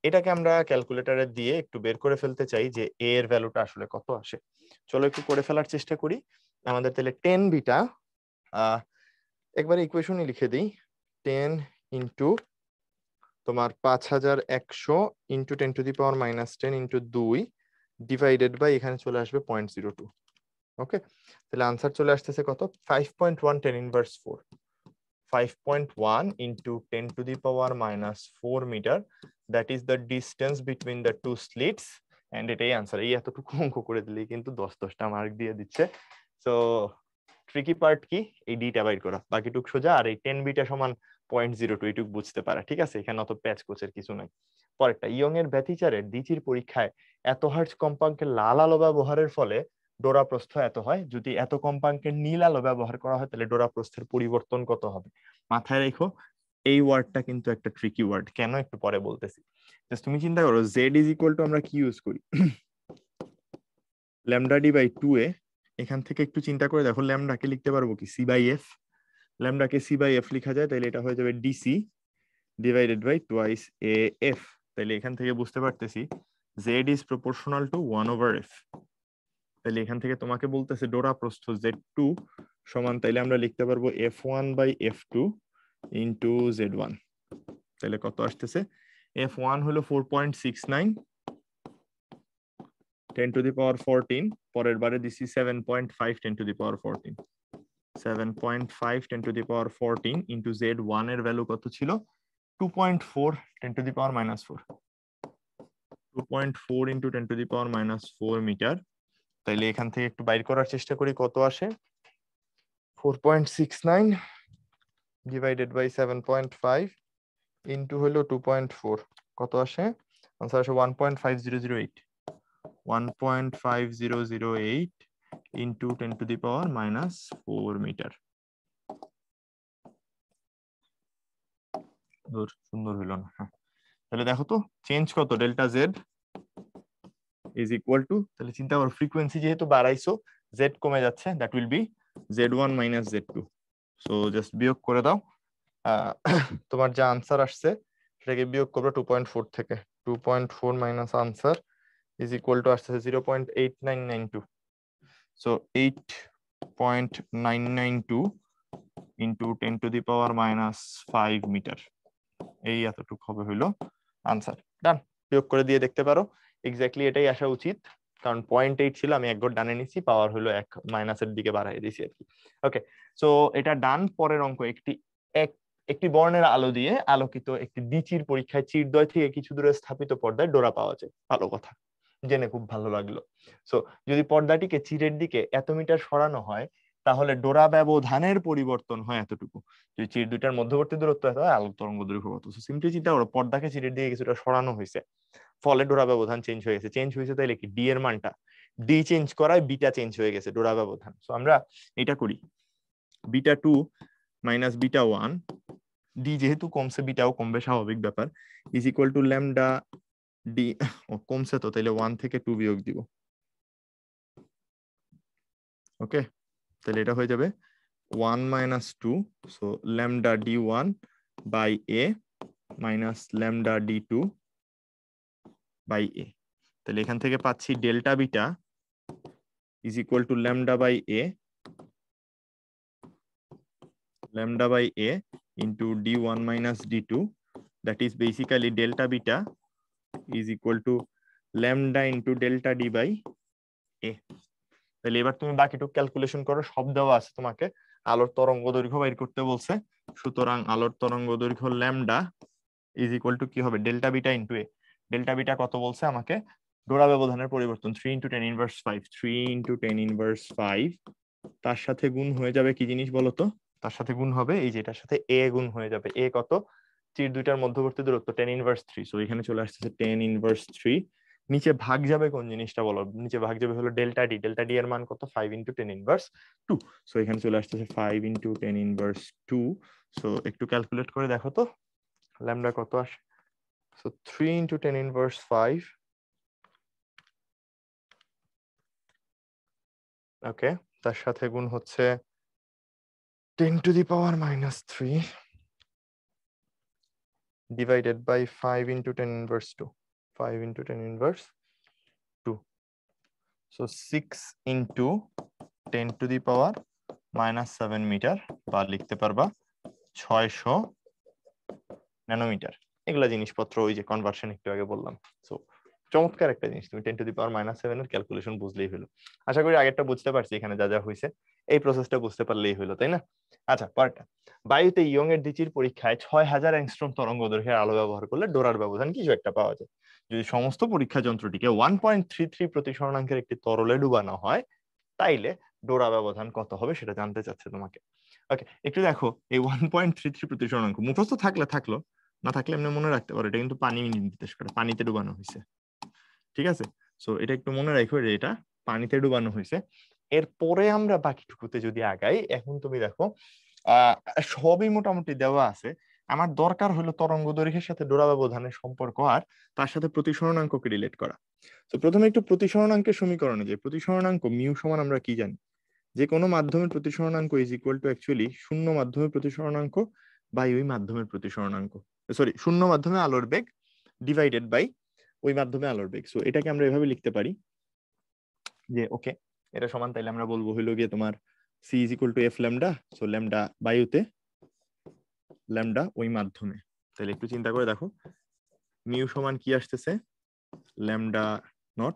S1: এটাকে আমরা ক্যালকুলেটরে দিয়ে একটু বের করে ফেলতে চাই যে এ এর ভ্যালুটা আসলে কত আসে। চলো একটু করে ফেলার চেষ্টা করি। আমাদের তাহলে 10 বিটা, একবারে ইকুয়েশনই লিখে দিই, 10 ইন্টু তোমার 5100 into 10 to the power -10 into 2 divided by এখানে চলে আসবে 0.02। ওকে, তাহলে আনসার চলে আসতেছে কত, 5.1 10 inverse 4, 5.1 into 10 to the power -4 meter, that is the distance between the two slits, and এটাই আনসার। এই এতটুকু অঙ্ক করে দিলেই কিন্তু 10-10টা মার্ক দিয়ে দিচ্ছে। সো ট্রিকি পার্ট কি, এই ডিটা বাইর করা, বাকিটুক সোজা। আর এই 10 বিটা সমান 0.02 এইটুক বুঝতে পারা, ঠিক আছে, এখানে অত প্যাচ কোচের কিছু নাই। পরেরটা, ইয়ং এর ব্যতিচারের দ্বিচির পরীক্ষায় এত হার্টজ কম্পাঙ্কের লাল আলো ব্যবহারের ফলে ডোরা প্রস্থ এত হয়, যদি এত কম্পাঙ্কের নীল আলো ব্যবহার করা হয় তাহলে ডোরা প্রস্থের পরিবর্তন কত হবে। মাথায় রেখো এই ওয়ার্ডটা কিন্তু একটা ট্রিকি ওয়ার্ড, কেন একটু পরে বলতেছি। জাস্ট তুমি চিন্তা করো জেড ইজ ইকুয়াল টু আমরা কি ইউজ করি, ল্যামডা ডি বাই 2a। এখান থেকে একটু চিন্তা করে দেখো ল্যামডাকে লিখতে পারবো কি সি বাই এফ, ল্যামডাকে সি বাই এফ লেখা যায়, তাহলে এটা হয়ে যাবে DC divided by twice A F. তাহলে এখান থেকে বুঝতে পারতেছি Z is proportional to 1/f। তাহলে এখান থেকে তোমাকে বলতেছে ডোরা প্রস্থ Z2 সমান, তাইলে আমরা লিখতে পারবো F1 by F2 into Z1। তাহলে কত আসতেছে, F1 হলো 4.69 10 টু দি পাওয়ার 14, পরের বারে দিছি 7.5 10 to the power 14, 7.5 10 to the power 14 into Z1 এর ভ্যালু কত ছিল, 2.4 10 to the power -4, 2.4 into 10 to the power -4 metre. তাইলে এখান থেকে একটু বাইর করার চেষ্টা করি কত আসে, 4.69 ডিভাইডেড বাই 7.5 ইন্টু হলো 2.4, কত আসে, আনসার আসে 1.5008, 1.5008 into 10 to the power -4 metre. সুন্দর হইল না, হ্যাঁ। তাহলে দেখো তো চেঞ্জ কত, delta Z is equal to, তাহলে চিন্তা করো ফ্রিকোয়েন্সি যেহেতু বাড়াইছো জেড কমে যাচ্ছে, that will be Z1 - Z2। So just বিয়োগ করে দাও, তোমার যে আনসার আসছে সেটাকে বিয়োগ করবে 2.4 থেকে, 2.4 minus answer is equal to আসছে 0.8992। So 8.992 into 10 to the power -5 metre, এই এতটুকু হবে হইলো আনসার। ডান, বিয়োগ করে দিয়ে দেখতে পারো, এক্স্যাক্টলি এটাই আসা উচিত, কারণ 0.8 ছিল, আমি এক ঘর ডানে নিছি, পাওয়ার হলো 1 মাইনাসের দিকে বাড়াই দিয়েছি আর কি। ওকে, সো এটা ডান। পরের অঙ্ক, একটি বর্ণের আলো দিয়ে আলোকিত একটি দ্বিচির পরীক্ষায় চিরদ্বয় থেকে কিছু দূরে স্থাপিত পর্দায় ডোরা পাওয়া যায়। ভালো কথা, জেনে খুব ভালো লাগলো। সো যদি পর্দাটিকে চিরের দিকে এত মিটার সরানো হয়, তাহলে ডোরা ব্যবধানের পরিবর্তন হয় এতটুকু। যদি চির দুইটার মধ্যবর্তী দূরত্ব এত হয়, আলোর তরঙ্গ দৈর্ঘ্য কত। সো সিম্পলি চিন্তা করো, পর্দাকে চিরের দিকে কিছুটা সরানো হয়েছে, ফলে ডোরা ব্যবধান চেঞ্জ হয়ে গেছে। চেঞ্জ হয়েছে তাইলে কি, ডি এর মানটা, ডি চেঞ্জ করায় বিটা চেঞ্জ হয়ে গেছে, ডোরা ব্যবধান। সো আমরা এটা করি, বিটা 2 মাইনাস বিটা 1, ডি যেহেতু কমছে বিটাও কমবে, স্বাভাবিক ব্যাপার, is equal to lambda D. ও কমছে তো, তাহলে 1 থেকে 2 বিয়োগ দিব। ওকে, তাহলে এটা হয়ে যাবে 1 minus 2, so lambda D 1 by A minus lambda D 2 by A. তাহলে এখান থেকে পাচ্ছি delta beta is equal to lambda by A, lambda by A into D 1 minus D 2, that is basically delta beta is equal to lambda into delta D by A. তাহলে এবার তুমি বাকিটুকু calculation করো, সব দেওয়া আছে তোমাকে। আলোর তরঙ্গ দৈর্ঘ্য বের করতে বলছে, সুতরাং আলোর তরঙ্গ দৈর্ঘ্য ল্যামডা ইজ ইকুয়াল টু কি হবে, ডেল্টা বিটা ইন্টু এ। ডেল্টা বিটা কত বলছে আমাকে, ডোরা ব্যবধানের পরিবর্তন 3 ইন্টু 10 ইনভার্স 5, 3 ইন্টু 10 ইনভার্স 5, তার সাথে গুণ হয়ে যাবে কি জিনিস বলতো, তার সাথে গুণ হবে এই যে এটার সাথে এ গুণ হয়ে যাবে। এ কত, চির দুইটার মধ্যবর্তী দূরত্ব 10 ইনভার্স 3, সো এখানে চলে আসছে 10 ইনভার্স 3। নিচে ভাগ যাবে কোন জিনিসটা বলো, নিচে ভাগ যাবে হলো ডেল্টা ডি। ডেল্টা ডি এর মান কত, 5 ইন্টু 10 ইনভার্স 2, সো এখানে চলে আসছে 5 ইন্টু 10 ইনভার্স 2। সো একটু ক্যালকুলেট করে দেখো তো ল্যামডা কত আসে। সো 3 ইন্টু 10 ইনভার্স 5, ওকে, তার সাথে গুণ হচ্ছে 10 to the power minus 3 divided by 5 into 10 inverse 2, 5 into 10 inverse 2, so 6 into 10 to the power minus 7 metre, বা লিখতে পারবা 600 ন্যানোমিটার। এগুলা জিনিসপত্র ওই যে কনভার্সন একটু আগে বললাম। সো চমৎকার একটা জিনিস, তুমি 10 টু দি পাওয়ার মাইনাস 7 এর ক্যালকুলেশন বুঝলেই হলো। আশা করি আগেরটা বুঝতে পারছি, এখানে যা যা হয়েছে এই প্রসেসটা বুঝতে পারলেই হলো, তাই না? আচ্ছা, পরেরটা, বায়ুতে ইয়ং এর দ্বিচির পরীক্ষায় 6000 অ্যাংস্ট্রম তরঙ্গ দৈর্ঘ্যের আলো ব্যবহার করলে ডোরার ব্যবধান কিছু একটা পাওয়া যায়। যদি সমস্ত পরীক্ষা যন্ত্রটিকে 1.33 প্রতিসরণাঙ্কের একটি তরলে ডুবানো হয়, তাইলে ডোরা ব্যবধান কত হবে সেটা জানতে চাচ্ছে তোমাকে। ওকে, একটু দেখো, এই 1.33 প্রতিসরণাঙ্ক মুখস্থ থাকলে থাকলো, না থাকলে এমনি মনে রাখতে পারো, এটা কিন্তু পানি নির্দেশ করে, পানিতে ডুবানো হয়েছে। ঠিক আছে, সো এটা একটু মনে রাখো যে এটা পানিতে ডুবানো হয়েছে। এরপরে আমরা বাকিটুকুতে যদি আগাই, এখন তুমি দেখো সবই মোটামুটি দেওয়া আছে। আমার দরকার হলো তরঙ্গ দৈর্ঘ্যের সাথে ডোরা ব্যবধানের সম্পর্ক আর তার সাথে প্রতিসরণাঙ্ককে রিলেট করা। তো প্রথমে একটু প্রতিসরণাঙ্কের সমীকরণে যে প্রতিসরণাঙ্ক মিউ সমান আমরা কি জানি, যে কোনো মাধ্যমের প্রতিসরণাঙ্ক ইজ ইকুয়াল টু অ্যাকচুয়ালি শূন্য মাধ্যমের প্রতিসরণাঙ্ক বাই ওই মাধ্যমের প্রতিসরণাঙ্ক, সরি শূন্য মাধ্যমে আলোর বেগ ডিভাইডেড বাই ওই মাধ্যমে আলোর বেগ। সো এটাকে আমরা এভাবে লিখতে পারি যে ওকে, এটা সমান, তাইলে আমরা বলবো হইলো গিয়ে তোমার C is equal to F lambda, so lambda বায়ুতে, ল্যামডা ওই মাধ্যমে। তাহলে একটু চিন্তা করে দেখো, মিউ সমান কি আসতেছে, ল্যামডা নট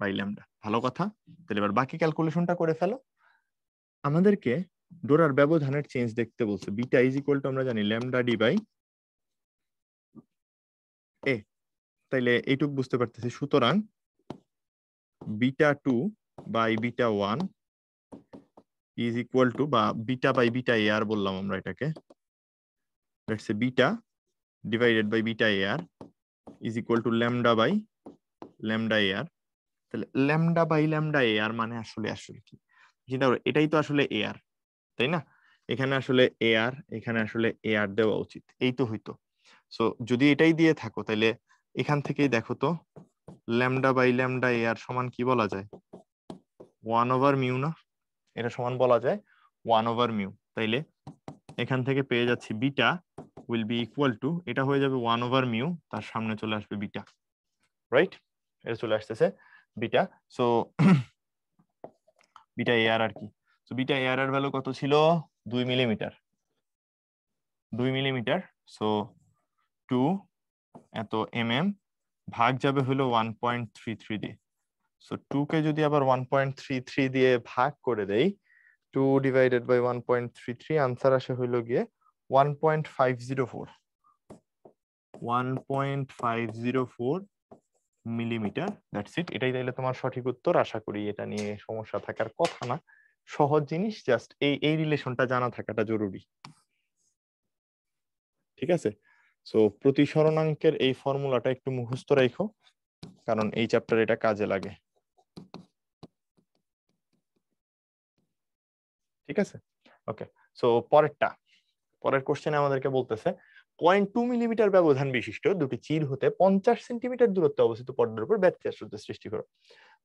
S1: বাই ল্যামডা। ভালো কথা, তাহলে এবার বাকি ক্যালকুলেশনটা করে ফেলো। আমাদেরকে ডোরার ব্যবধানের চেঞ্জ দেখতে বলছে, বিটা ইজ ইকুয়াল টু আমরা জানি ল্যামডা ডি বাই এ, তাইলে এইটুক বুঝতে পারতেছি। সুতরাং beta 2 by beta 1 is equal to, বা beta by beta air বললাম আমরা এটাকে, let's say beta divided by beta air is equal to lambda by lambda air. তাহলে lambda by lambda air মানে আসলে আসলে কি, চিন্তা করো, এটাই তো আসলে এ আর, তাই না? এখানে আসলে এ আর, এখানে আসলে এ আর দেওয়া উচিত, এই তো হইতো। সো যদি এটাই দিয়ে থাকো, তাহলে এখান থেকেই দেখো তো ল্যামডা বাই ল্যামডা এ আর সমান কি বলা যায়, 1 ওভার মিউ না? এটা সমান বলা যায় 1 ওভার মিউ। তাইলে এখান থেকে পেয়ে যাচ্ছি beta will be equal to, এটা হয়ে যাবে 1 ওভার মিউ, তার সামনে চলে আসবে বিটা, রাইট? এটা চলে আসতেছে বিটা। সো বিটা এ আর কি, সো বিটা এ আর এর ভ্যালু কত ছিল, 2 মিলিমিটার, 2 মিলিমিটার। সো 2 এত এমএম, ভাগ যাবে হলো 1.33 দিয়ে, সো 2 কে যদি আবার 1.33 দিয়ে ভাগ করে দেই, 2 ডিভাইডেড বাই 1.33, আনসার আসে হইলো গিয়ে 1.504 মিলিমিটার। That's it. এটাই তাইলে তোমার সঠিক উত্তর। আশা করি এটা নিয়ে সমস্যা থাকার কথা না, সহজ জিনিস, জাস্ট এই রিলেশনটা জানা থাকাটা জরুরি। ঠিক আছে, সো প্রতিসরণাঙ্কের এই ফর্মুলাটা একটু মুখস্থ রাখো, কারণ এই চ্যাপ্টার এটা কাজে লাগে। ঠিক আছে, ওকে। সো পরের কোশ্চেনে আমাদেরকে বলতেছে 0.2 মিলিমিটার ব্যবধান বিশিষ্ট দুটি চির হতে 50 সেন্টিমিটার দূরত্বে অবস্থিত পর্দার উপর ব্যতিচার সৃষ্টি করো।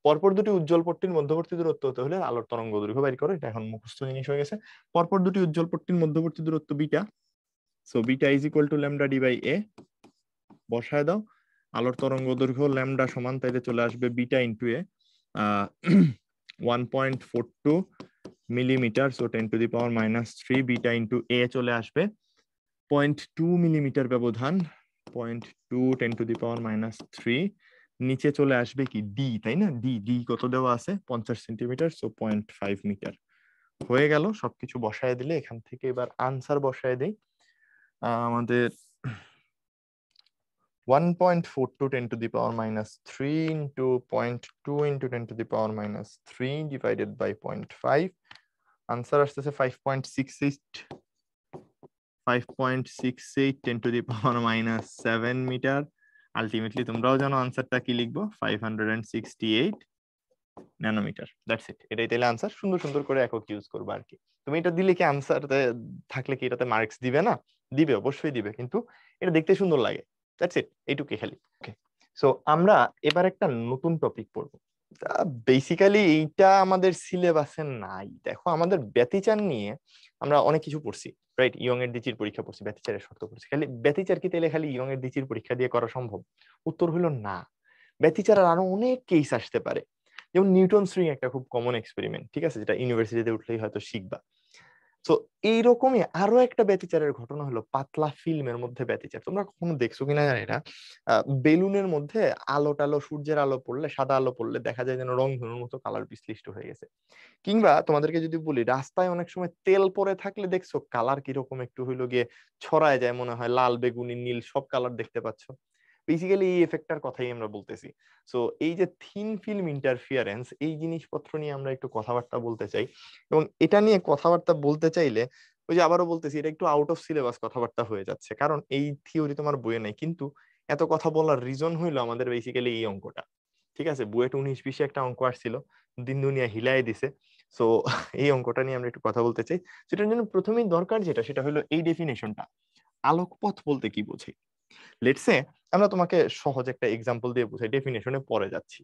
S1: পরপর দুটি উজ্জ্বল পট্টির মধ্যবর্তী দূরত্ব হতে হলে আলোর তরঙ্গ দৈর্ঘ্য বের করো। এটা এখন মুখস্থ জিনিস হয়ে গেছে। পরপর দুটি উজ্জ্বল পট্টির মধ্যবর্তী দূরত্ব beta, so beta is equal to lambda D by A বসায় দাও। আলোর তরঙ্গ দৈর্ঘ্য ল্যামডা সমান তাইলে চলে আসবে beta into A 1.42 millimetre, so 10 to the power -3 beta into A চলে আসবে 0.2 মিলিমিটার ব্যবধান, 0.2 10 টু দি পাওয়ার -3। নিচে চলে আসবে কি ডি, তাই না? ডি কত দেওয়া আছে? 50 সেন্টিমিটার, সো 0.5 মিটার। হয়ে গেল। সবকিছু বসায় দিলে এখান থেকে এবার আনসার বসায় দেই। আমাদের 1.42 10 to the power -3 into 0.2 into 10 to the power -3 divided by 0.5, answer আসতেছে 5.68 10 to the power -7 metre. Ultimately তোমরাও জানো আনসারটা কি লিখবো, 568 ন্যানোমিটার। That's it. এটাই তাহলে আনসার। সুন্দর সুন্দর করে একক ইউজ করবে আর কি। তুমি এটা দিলে কি আনসার থাকলে কি এটাতে মার্কস দিবে না? দিবে, অবশ্যই দিবে, কিন্তু এটা দেখতে সুন্দর লাগে। দ্যাটস ইট, এইটুকুই খালি। ওকে, সো আমরা এবার একটা নতুন টপিক পড়বো। বেসিক্যালি এইটা আমাদের সিলেবাসে নাই। দেখো, আমাদের ব্যতিচার নিয়ে আমরা অনেক কিছু পড়ছি, রাইট? ইয়ং এর দ্বিচির পরীক্ষা পড়ছি, ব্যতিচারের শর্ত পড়ছি। খালি ব্যতিচার কি তাহলে খালি ইয়ং এর দ্বিচির পরীক্ষা দিয়ে করা সম্ভব? উত্তর হলো না। ব্যতিচারের আরো অনেক কেস আসতে পারে। যেমন নিউটন স্ট্রিং একটা খুব কমন এক্সপেরিমেন্ট, ঠিক আছে, যেটা ইউনিভার্সিটিতে উঠলেই হয়তো শিখবা। তো এইরকমই আরো একটা ব্যতিচারের ঘটনা হলো পাতলা ফিল্মের মধ্যে ব্যতিচার। তোমরা কখনো দেখছো কিনা জানি না, বেলুনের মধ্যে আলো টালো, সূর্যের আলো পড়লে, সাদা আলো পড়লে দেখা যায় যেন রংধনুর মতো কালার বিশ্লিষ্ট হয়ে গেছে। কিংবা তোমাদেরকে যদি বলি, রাস্তায় অনেক সময় তেল পরে থাকলে দেখছো কালার কিরকম একটু হইলো গিয়ে ছড়ায় যায়, মনে হয় লাল, বেগুনি, নীল সব কালার দেখতে পাচ্ছ। বেসিক্যালি এই এফেক্টটার কথাই আমরা বলতেছি। সো এই যে থিন ফিল্ম ইন্টারফিয়ারেন্স, এই জিনিসপত্র নিয়ে আমরা একটু কথাবার্তা বলতে চাই। এবং এটা নিয়ে কথাবার্তা বলতে চাইলে ওই যে আবারও বলতেছি, এটা একটু আউট অফ সিলেবাস কথাবার্তা হয়ে যাচ্ছে, কারণ এই থিওরি তোমার বইয়ে নাই। কিন্তু এত কথা বলার রিজন হইলো আমাদের বেসিক্যালি এই অঙ্কটা। ঠিক আছে, বুয়েট 19-20 একটা অঙ্ক আসছিল, দিন দুনিয়া হিলাই দিছে। সো এই অঙ্কটা নিয়ে আমরা একটু কথা বলতে চাই। সেটার জন্য প্রথমেই দরকার যেটা, সেটা হলো এই ডেফিনেশনটা। আলোকপথ বলতে কি বোঝে? লেটস সে আমরা তোমাকে সহজ একটা এক্সাম্পল দিয়ে বুঝাই, ডেফিনেশনে পরে যাচ্ছি।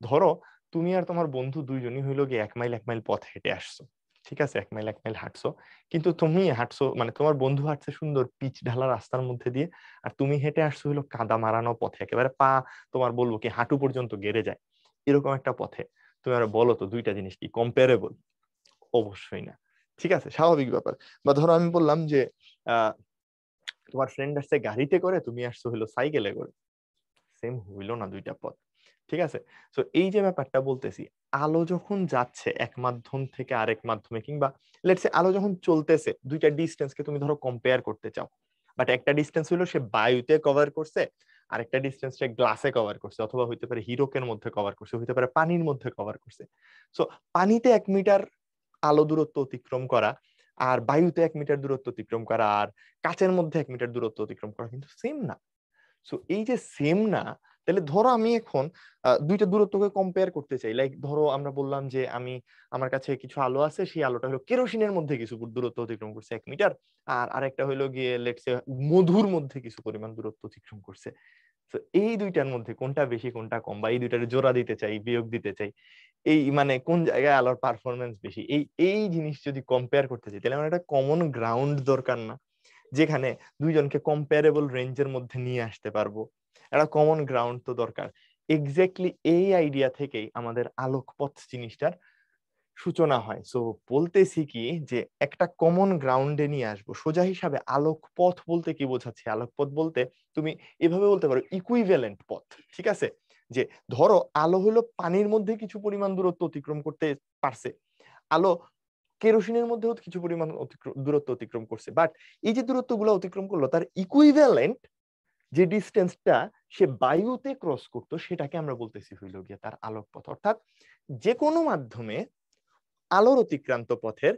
S1: ধরো তুমি আর তোমার বন্ধু দুইজনই হইলো গিয়ে 1 মাইল পথ হেঁটে আসছো। ঠিক আছে, 1 মাইল হাঁটছো, কিন্তু তুমি হাঁটছো মানে তোমার বন্ধু হাঁটছে সুন্দর পিচ ঢালা রাস্তার মধ্যে দিয়ে, আর তুমি হেঁটে আসছো হইলো কাদা মারানো পথে, একেবারে পা তোমার বলবো কি হাঁটু পর্যন্ত গেড়ে যায় এরকম একটা পথে। তুমি আর বলো তো দুইটা জিনিস কি কম্পারেবল? অবশ্যই না। ঠিক আছে, স্বাভাবিক ব্যাপার। বা ধরো আমি বললাম যে আহ তোমার ফ্রেন্ড আসছে গাড়িতে করে, তুমি আসছো হলো সাইকেলে করে, সেম হইলো না দুইটা পথ। ঠিক আছে, তো এই যে ব্যাপারটা বলতেছি, আলো যখন যাচ্ছে এক মাধ্যম থেকে আরেক মাধ্যমে, কিংবা লেটস সে আলো যখন চলতেছে, দুইটা ডিস্টেন্সকে তুমি ধরো কম্পেয়ার করতে চাও, বাট একটা ডিস্টেন্স হলো সে বায়ুতে কভার করছে, আরেকটা ডিস্টেন্স সে গ্লাসে কভার করছে, অথবা হইতে পারে হিরোকের মধ্যে কভার করছে, হইতে পারে পানির মধ্যে কভার করছে। সো পানিতে 1 মিটার আলো দূরত্ব অতিক্রম করা, আর বায়ুতে 1 মিটার দূরত্ব অতিক্রম করা, আর কাচের মধ্যে 1 মিটার দূরত্ব অতিক্রম করা কিন্তু সেম না। সো এই যে সেম না, তাহলে ধরো আমি এখন দুইটা দূরত্বকে কম্পেয়ার করতে চাই। লাইক ধরো আমরা বললাম যে আমার কাছে কিছু আলো আছে, সেই আলোটা হলো কেরোসিনের মধ্যে কিছু দূরত্ব অতিক্রম করছে 1 মিটার, আর আরেকটা হলো গিয়ে লেটস সে মধুর মধ্যে কিছু পরিমাণ দূরত্ব অতিক্রম করছে। তো এই দুইটার মধ্যে কোনটা বেশি কোনটা কম, বা এই দুইটার জোড়া দিতে চাই, বিয়োগ দিতে চাই, এই মানে কোন জায়গায় আলোর পারফরমেন্স বেশি, এই জিনিস যদি কম্পেয়ার করতে চাই, তাহলে আমার একটা কমন গ্রাউন্ড দরকার না, যেখানে দুইজনকে কম্পারেবল রেঞ্জের মধ্যে নিয়ে আসতে পারবো? একটা কমন গ্রাউন্ড তো দরকার। এক্স্যাক্টলি এই আইডিয়া থেকেই আমাদের আলোকপথ জিনিসটার সূচনা হয়। সো বলতেছি কি, যে একটা কমন গ্রাউন্ডে নিয়ে আসবো। সোজা হিসাবে আলোকপথ বলতে কি বোঝাচ্ছে? আলোকপথ বলতে তুমি এভাবে বলতে পারো ইকুইভ্যালেন্ট পথ। ঠিক আছে, যে ধরো আলো হলো পানির মধ্যে কিছু পরিমাণ দূরত্ব অতিক্রম করতে পারছে, আলো কেরোসিনের মধ্যেও কিছু পরিমাণ দূরত্ব অতিক্রম করছে, বাট এই যে দূরত্বগুলো অতিক্রম করলো তার ইকুইভ্যালেন্ট যে ডিস্টেন্সটা সে বায়ুতে ক্রস করতো সেটাকে আমরা বলতেছি হইল গিয়ে তার আলোকপথ। অর্থাৎ যে কোনো মাধ্যমে আলোর অতিক্রান্ত পথের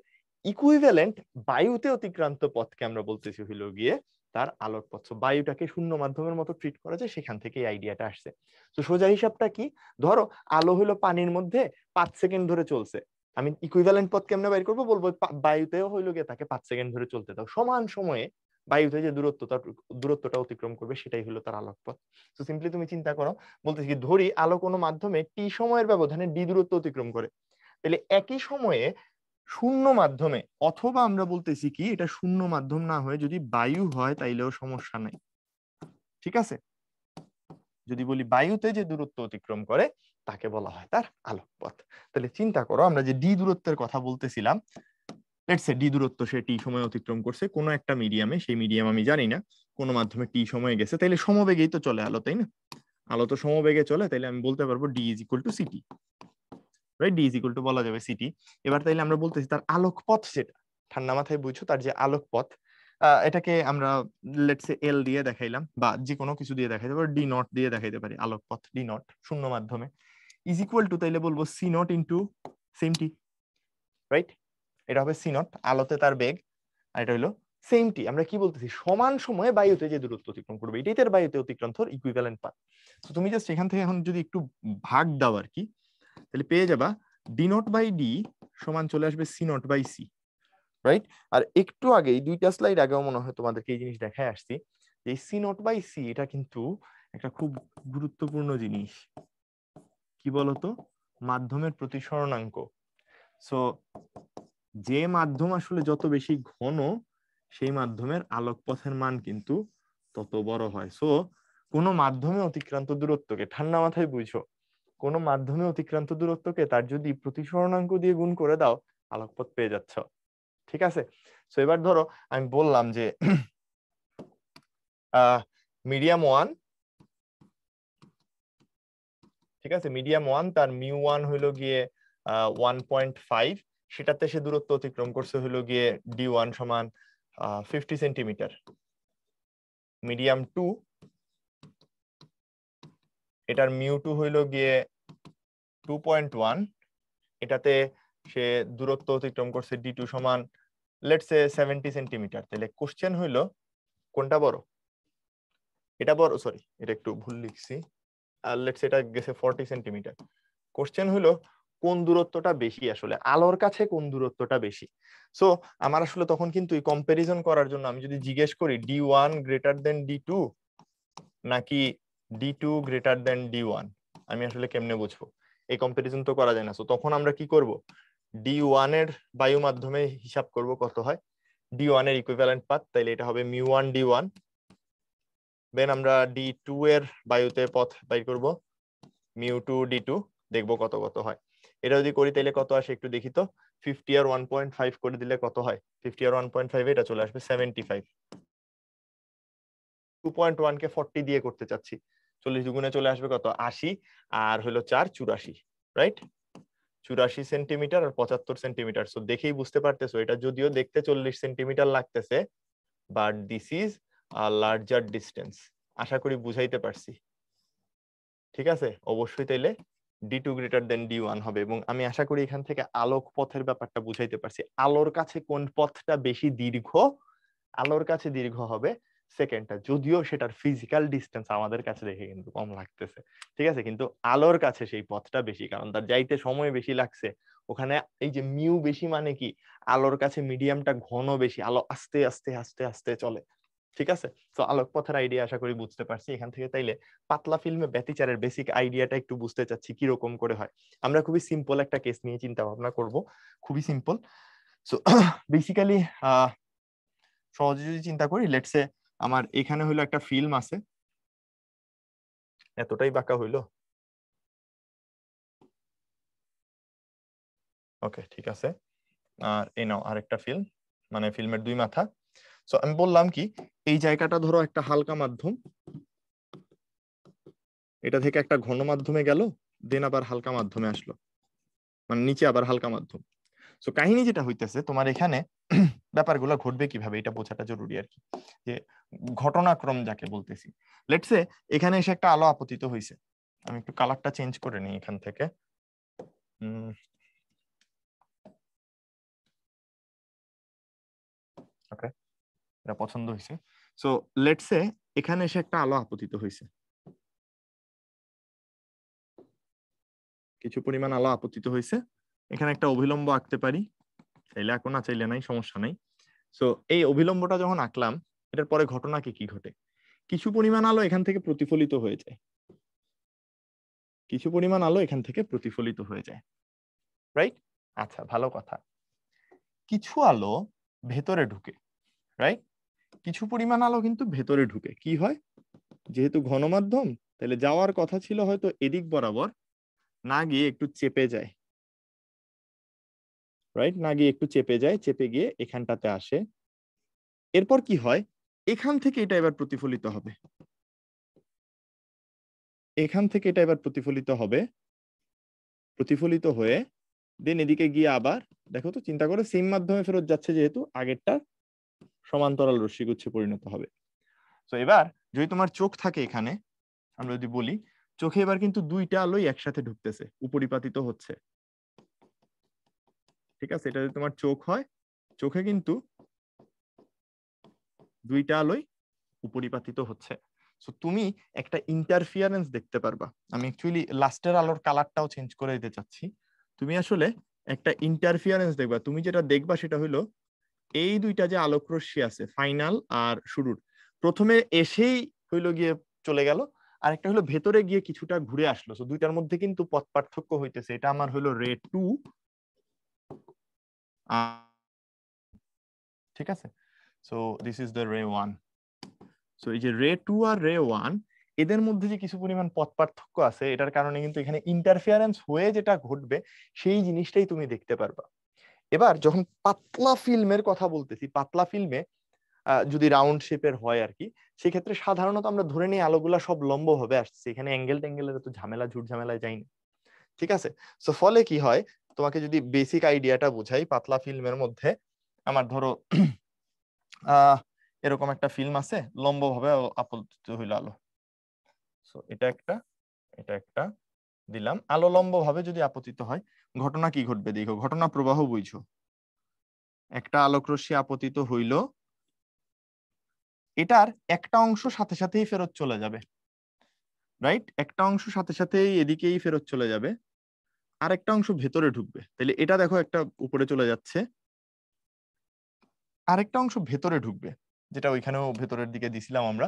S1: ইকুইভ্যালেন্ট বায়ুতে অতিক্রান্ত পথকে আমরা বলতেছি হইল গিয়ে তার আলোকপথ। বায়ুটাকে শূন্য মাধ্যমের মতো ট্রিট করা যায়, সেখান থেকে এই আইডিয়াটা আসছে। তো সোজা হিসাবটা কি, ধরো আলো হলো পানির মধ্যে 5 সেকেন্ড ধরে চলছে, আমি ইকুইভ্যালেন্ট পথ কেমনে বাইর করবো, বলবো বায়ুতেও হইল গিয়ে তাকে 5 সেকেন্ড ধরে চলতে দাও, সমান সময়ে বায়ুতে যে দূরত্বটা অতিক্রম করবে সেটাই হলো তার আলোকপথ। তো সিম্পলি তুমি চিন্তা করো, বলতেছি কি ধরি আলো কোনো মাধ্যমে টি সময়ের ব্যবধানে ডি দূরত্ব অতিক্রম করে, তাহলে একই সময়ে শূন্য মাধ্যমে, অথবা আমরা বলতেছি কি এটা শূন্য মাধ্যম না হয়ে যদি বায়ু হয় তাইলেও সমস্যা নাই, ঠিক আছে, যদি বলি বায়ুতে যে দূরত্ব অতিক্রম করে তাকে বলা হয় তার আলোকপথ। তাহলে চিন্তা করো আমরা যে ডি দূরত্বের কথা বলতেছিলাম, লেটস সে ডি দূরত্ব সে টি সময় অতিক্রম করছে কোনো একটা মিডিয়ামে, সেই মিডিয়াম আমি জানি না, কোনো মাধ্যমে টি সময়ে গেছে, তাইলে সমবেগেই তো চলে আলো, তাই না, আলো তো সমবেগে চলে, তাইলে আমি বলতে পারবো D is equal two city, right, D is equal two বলা যাবে সিটি। এবার তাইলে আমরা বলতেছি তার আলোকপথ যেটা, ঠান্ডা মাথায় বুঝছো, তার যে আলোকপথ, এটাকে আমরা লেটস সে এল দিয়ে দেখাইলাম বা যে কোনো কিছু দিয়ে দেখাইতে পারি, ডি নট দিয়ে দেখাইতে পারি, আলোকপথ ডি নট শূন্য মাধ্যমে ইজ ইকুয়াল টু, তাইলে বলবো C naught into same T, right, এটা হবে সি নট আলোতে তার বেগ, আর এটা হলো সেম টি, আমরা কি বলতেছি সমান সময়ে বায়ুতে যে দূরত্ব অতিক্রম করবে এটাই তার বায়ুতে অতিক্রান্তর ইকুইভ্যালেন্ট পাথ। তো তুমি জাস্ট এখান থেকে এখন যদি একটু ভাগ দাও আর কি, তাহলে পেয়ে যাবা ডি নট বাই ডি সমান চলে আসবে C naught by C, right. আর একটু আগেই দুইটা স্লাইড আগেও মনে হয় তোমাদেরকে এই জিনিস দেখায় আসছি, যে সি নট বাই সি এটা কিন্তু একটা খুব গুরুত্বপূর্ণ জিনিস, কি বলতো, মাধ্যমের প্রতিসরণাঙ্ক। সো যে মাধ্যম আসলে যত বেশি ঘন সেই মাধ্যমের আলোকপথের মান কিন্তু তত বড় হয়। সো কোনো মাধ্যমে অতিক্রান্ত দূরত্বকে, ঠান্ডা মাথায় বুঝো, কোনো মাধ্যমে অতিক্রান্ত দূরত্বকে তার যদি প্রতিসরণাঙ্ক দিয়ে গুণ করে দাও আলোকপথ পেয়ে যাচ্ছ, ঠিক আছে। সো এবার ধরো আমি বললাম যে মিডিয়াম ওয়ান, ঠিক আছে, মিডিয়াম ওয়ান তার মিউ ওয়ান হইলো গিয়ে 1.5, সেটাতে সে দূরত্ব অতিক্রম করছে হইলো গিয়ে ডি ওয়ান সমান 50 সেন্টিমিটার। মিডিয়াম টু, এটার মিউ টু হইলো গিয়ে 2.1, এটাতে সে দূরত্ব অতিক্রম করছে ডি টু সমান লেটস সে 70 সেন্টিমিটার। তাহলে কোশ্চেন হইলো কোনটা বড়, এটা বড়, সরি এটা একটু ভুল লিখছি, আর লেটস এটা গেছে 40 সেন্টিমিটার। কোশ্চেন হলো কোন দূরত্বটা বেশি, আসলে আলোর কাছে কোন দূরত্বটা বেশি। সো আমার আসলে তখন কিন্তু এই কম্পারিজন করার জন্য আমি যদি জিজ্ঞেস করি D one greater than D two নাকি D two greater than D one, আমি আসলে কেমনে বুঝবো, এই কম্পারিজন তো করা যায় না। সো তখন আমরা কি করব, ডি ওয়ান এর বায়ু মাধ্যমে হিসাব করব কত হয় ডি ওয়ান এর ইকুইভ্যালেন্ট পাথ, তাইলে এটা হবে মিউ ওয়ান ডি ওয়ান, দেন আমরা ডি টু এর বায়ুতে পথ বাইর করব মিউ টু ডি টু, দেখবো কত কত হয়। এটা যদি করি তাহলে কত আসে একটু দেখি তো, 50 আর 1.5 করে দিলে কত হয়, 50 আর 1.5 এটা চলে আসবে 75, 2.1 কে 40 দিয়ে করতে চাচ্ছি, 40 দুগুণে চলে আসবে কত 80, আর হলো 4 84, রাইট, 84 সেন্টিমিটার আর 75 সেন্টিমিটার। সো দেখেই বুঝতে পারতেছো এটা যদিও দেখতে 40 সেন্টিমিটার লাগতেছে, but this is a larger distance. আশা করি বুঝাইতে পারছি, ঠিক আছে। অবশ্যই তাইলে D two greater than D one হবে, এবং আমি আশা করি এখান থেকে আলোক পথের ব্যাপারটা বুঝাইতে পারছি। আলোর কাছে কোন পথটা বেশি দীর্ঘ, আলোর কাছে দীর্ঘ হবে সেকেন্ডটা, যদিও সেটার ফিজিক্যাল ডিস্টেন্স আমাদের কাছে দেখে কিন্তু কম লাগতেছে, ঠিক আছে, কিন্তু আলোর কাছে সেই পথটা বেশি, কারণ তার যাইতে সময় বেশি লাগছে। ওখানে এই যে মিউ বেশি মানে কি, আলোর কাছে মিডিয়ামটা ঘন বেশি, আলো আস্তে আস্তে আস্তে আস্তে চলে, ঠিক আছে। তো আলোক পথের আইডিয়া আশা করি বুঝতে পারছি এখান থেকে। তাইলে পাতলা ফিল্মে ব্যতিচারের বেসিক আইডিয়াটা একটু বুঝতে চাচ্ছি কিরকম করে হয়। আমরা খুবই সিম্পল একটা কেস নিয়ে চিন্তা ভাবনা করব, খুবই সিম্পল। সো বেসিক্যালি সহজে যদি চিন্তা করি, লেটস সে আমার এখানে হলো একটা ফিল্ম আছে, এতটাই বাঁকা হইলো, ওকে ঠিক আছে, আর এই নাও আরেকটা ফিল্ম, মানে ফিল্মের দুই মাথা। সো আমি বললাম কি এই জায়গাটা ধরো একটা হালকা মাধ্যম, এটা থেকে একটা ঘন মাধ্যমে গেল, দেন আবার হালকা মাধ্যমে আসলো, মানে নিচে আবার হালকা মাধ্যম। সো কাহিনী যেটা হইতেছে তোমার এখানে ব্যাপারগুলো ঘটবে কিভাবে এটা বোঝাটা জরুরি আর কি, যে ঘটনাক্রম যাকে বলতেছি। লেটস সে এখানে এসে একটা আলো আপতিত হয়েছে, আমি একটু কালারটা চেঞ্জ করে নিই এখান থেকে। ওকে, এটা পছন্দ হয়েছে। সো লেটস সে এখানে এসে একটা আলো আপতিত হয়েছে, কিছু পরিমাণ আলো আপতিত হয়েছে। এখানে একটা অভিলম্ব আঁকতে পারি, চাইলে আঁকো, না চাইলে নাই, সমস্যা নাই। সো এই অভিলম্বটা যখন আঁকলাম, এটার পরে ঘটনা কি ঘটে? কিছু পরিমাণ আলো এখান থেকে প্রতিফলিত হয়ে যায়, কিছু পরিমাণ আলো এখান থেকে প্রতিফলিত হয়ে যায়, রাইট? আচ্ছা, ভালো কথা। কিছু আলো ভেতরে ঢুকে, রাইট? কিছু পরিমাণ আলো কিন্তু ভেতরে ঢুকে, কি হয়, যেহেতু ঘন মাধ্যম, তাহলে যাওয়ার কথা ছিল হয়তো এদিক বরাবর, না গিয়ে একটু চেপে যায়, রাইট? না গিয়ে একটু চেপে যায়, চেপে গিয়ে এখানটাতে আসে। এরপর কি হয়, এখান থেকে এটা এবার প্রতিফলিত হবে, এখান থেকে এটা এবার প্রতিফলিত হবে, প্রতিফলিত হয়ে দেন এদিকে গিয়ে আবার দেখো তো, চিন্তা করে সেম মাধ্যমে ফেরত যাচ্ছে, যেহেতু আগেরটা সমান্তরাল রশ্মিগুচ্ছে পরিণত হবে। তো এবার যদি তোমার চোখ থাকে এখানে, আমরা যদি বলি চোখে এবার কিন্তু দুইটা আলোই একসাথে ঢুকতেছে, উপরিপাতিত হচ্ছে, ঠিক আছে? এটা যদি তোমার চোখ হয়, চোখে কিন্তু দুইটা আলোই উপরিপাতিত হচ্ছে। সো তুমি একটা ইন্টারফিয়ারেন্স দেখতে পারবা। আমি অ্যাকচুয়ালি লাস্টের আলোর কালারটাও চেঞ্জ করে দিতে চাচ্ছি। তুমি আসলে একটা ইন্টারফিয়ারেন্স দেখবা। তুমি যেটা দেখবা সেটা হলো এই দুইটা যে আলোক রশ্মি আছে, ফাইনাল আর শুরুর, প্রথমে এসেই হইলো গিয়ে চলে গেল, আর একটা হলো ভেতরে গিয়ে কিছুটা ঘুরে আসলো। সো দুইটার মধ্যে কিন্তু পথ পার্থক্য হইতেছে। এটা আমার হলো রে 2, ঠিক আছে? সো দিস ইজ দ্য রে 1। সো এই যে রে 2 আর রে 1, এদের মধ্যে যে কিছু পরিমাণ পথ পার্থক্য আছে, এটার কারণে কিন্তু এখানে ইন্টারফিয়ারেন্স হয়ে যেটা ঘটবে সেই জিনিসটাই তুমি দেখতে পারবা। এবার যখন পাতলা ফিল্মের কথা বলতেছি, পাতলা ফিল্মে যদি রাউন্ড শেপের হয় আর কি, সেক্ষেত্রে সাধারণত আমরা ধরে নিই আলোগুলা সব লম্ব ভাবে আসছে, এখানে অ্যাঙ্গেল ট্যাঙ্গেলের তো ঝামেলা ঝুট ঝামেলায় যায়নি, ঠিক আছে? সো ফলে কি হয়, তোমাকে যদি বেসিক আইডিয়াটা বোঝাই, পাতলা ফিল্মের মধ্যে আমার ধরো এরকম একটা ফিল্ম আছে, লম্ব ভাবে আপতিত হইল আলো। সো এটা একটা, এটা একটা দিলাম। আলো লম্ব ভাবে যদি আপতিত হয়, ঘটনা কি ঘটবে দেখো, ঘটনা প্রবাহ বুঝছো। একটা আলোক রশ্মি আপতিত হইল, এটার একটা অংশ সাথে সাথেই ফেরত চলে যাবে, রাইট? একটা অংশ সাথে সাথেই এদিকেই ফেরত চলে যাবে, আর একটা অংশ ভেতরে ঢুকবে। তাহলে এটা দেখো একটা উপরে চলে যাচ্ছে, আরেকটা অংশ ভেতরে ঢুকবে, যেটা ওইখানেও ভেতরের দিকে দিছিলাম আমরা।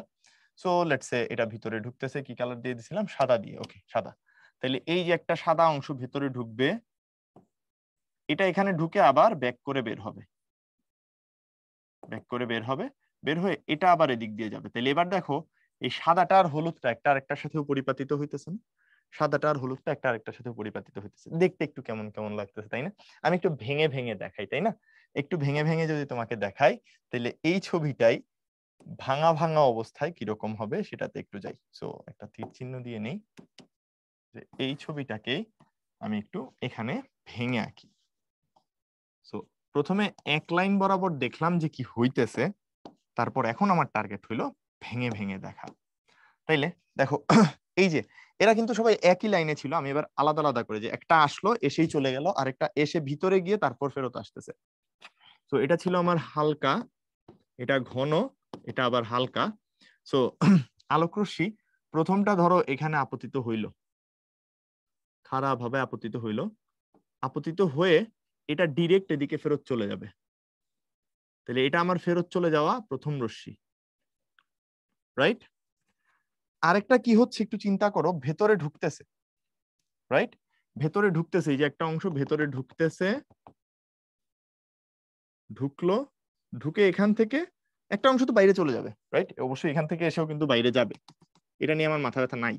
S1: সো লেটস সে এটা ভিতরে ঢুকতেছে, কি কালার দিয়ে দিছিলাম, সাদা দিয়ে, ওকে সাদা। তাহলে এই যে একটা সাদা অংশ ভেতরে ঢুকবে, এটা এখানে ঢুকে আবার ব্যাক করে বের হবে, ব্যাক করে বের হবে, বের হয়ে এটা আবার এদিক দিয়ে যাবে। তাহলে এবার দেখো এই সাদাটা আর হলুদটা একটা আরেকটার সাথে পরিপাতিত হইতেছে না? সাদাটা আর হলুদটা একটা আরেকটার সাথে পরিপাতিত হইতেছে, দেখতে একটু কেমন কেমন লাগতেছে, তাই না? আমি একটু ভেঙে ভেঙে দেখাই, তাই না? একটু ভেঙে ভেঙে যদি তোমাকে দেখাই, তাহলে এই ছবিটাই ভাঙা ভাঙা অবস্থায় কিরকম হবে সেটাতে একটু যাই। সো একটা তীর চিহ্ন দিয়ে নেই, যে এই ছবিটাকে আমি একটু এখানে ভেঙে আঁকি। সো প্রথমে এক লাইন বরাবর দেখলাম যে কি হইতেছে, তারপর এখন আমার টার্গেট হইলো ভেঙে ভেঙে দেখা। তাইলে দেখো এই যে এরা কিন্তু সবাই একই লাইনে ছিল, আমি এবার আলাদা আলাদা করে, যে একটা আসলো এসেই চলে গেল, আরেকটা এসে ভিতরে গিয়ে তারপর ফেরত আসতেছে। তো এটা ছিল আমার হালকা, এটা ঘন, এটা আবার হালকা। সো আলোক রশ্মি প্রথমটা ধরো এখানে আপতিত হইল, খারাপ ভাবে আপতিত হইল, আপতিত হয়ে এটা ডিরেক্ট এদিকে ফেরত চলে যাবে। তাহলে এটা আমার ফেরত চলে যাওয়া প্রথম রশ্মি, রাইট? আরেকটা কি হচ্ছে একটু চিন্তা করো, ভেতরে ঢুকতেছে, রাইট? ভেতরে ঢুকতেছে, এই যে একটা অংশ ভেতরে ঢুকতেছে, ঢুকলো, ঢুকে এখান থেকে একটা অংশ তো বাইরে চলে যাবে, রাইট? অবশ্যই এখান থেকে এসেও কিন্তু বাইরে যাবে, এটা নিয়ে আমার মাথা ব্যথা নাই।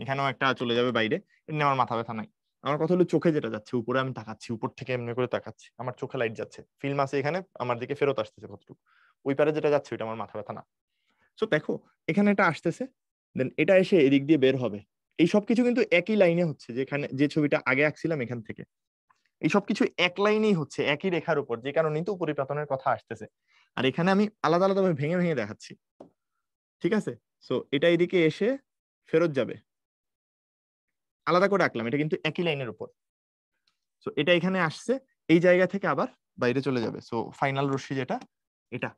S1: এখানেও একটা চলে যাবে বাইরে, এটা নিয়ে আমার মাথা ব্যথা নাই। আমার কথা হলো চোখে যেটা যাচ্ছে, উপরে আমি তাকাচ্ছি, উপর থেকে এমনি করে তাকাচ্ছি, আমার চোখে লাইট যাচ্ছে, ফিল্ম আছে এখানে, আমার দিকে ফেরত আসতেছে কতটুকু, ওই পারে যেটা যাচ্ছে ওইটা আমার মাথা ব্যথা না। সো দেখো এখানে এটা আসতেছে, দেন এটা এসে এদিক দিয়ে বের হবে, এই সবকিছু কিন্তু একই লাইনে হচ্ছে, যেখানে যে ছবিটা আগে আঁকছিলাম এখান থেকে এই সবকিছু এক লাইনেই হচ্ছে, একই রেখার উপর, যে কারণে কিন্তু উপরিপাতনের কথা আসতেছে। আর এখানে আমি আলাদা আলাদা ভাবে ভেঙে ভেঙে দেখাচ্ছি, ঠিক আছে? সো এটা এদিকে এসে ফেরত যাবে, আলাদা করে আঁকলাম, এটা কিন্তু একই লাইনের উপর। সো এটা এখানে আসছে, এই জায়গা থেকে আবার বাইরে চলে যাবে। সো ফাইনাল রশ্মি যেটা এটা,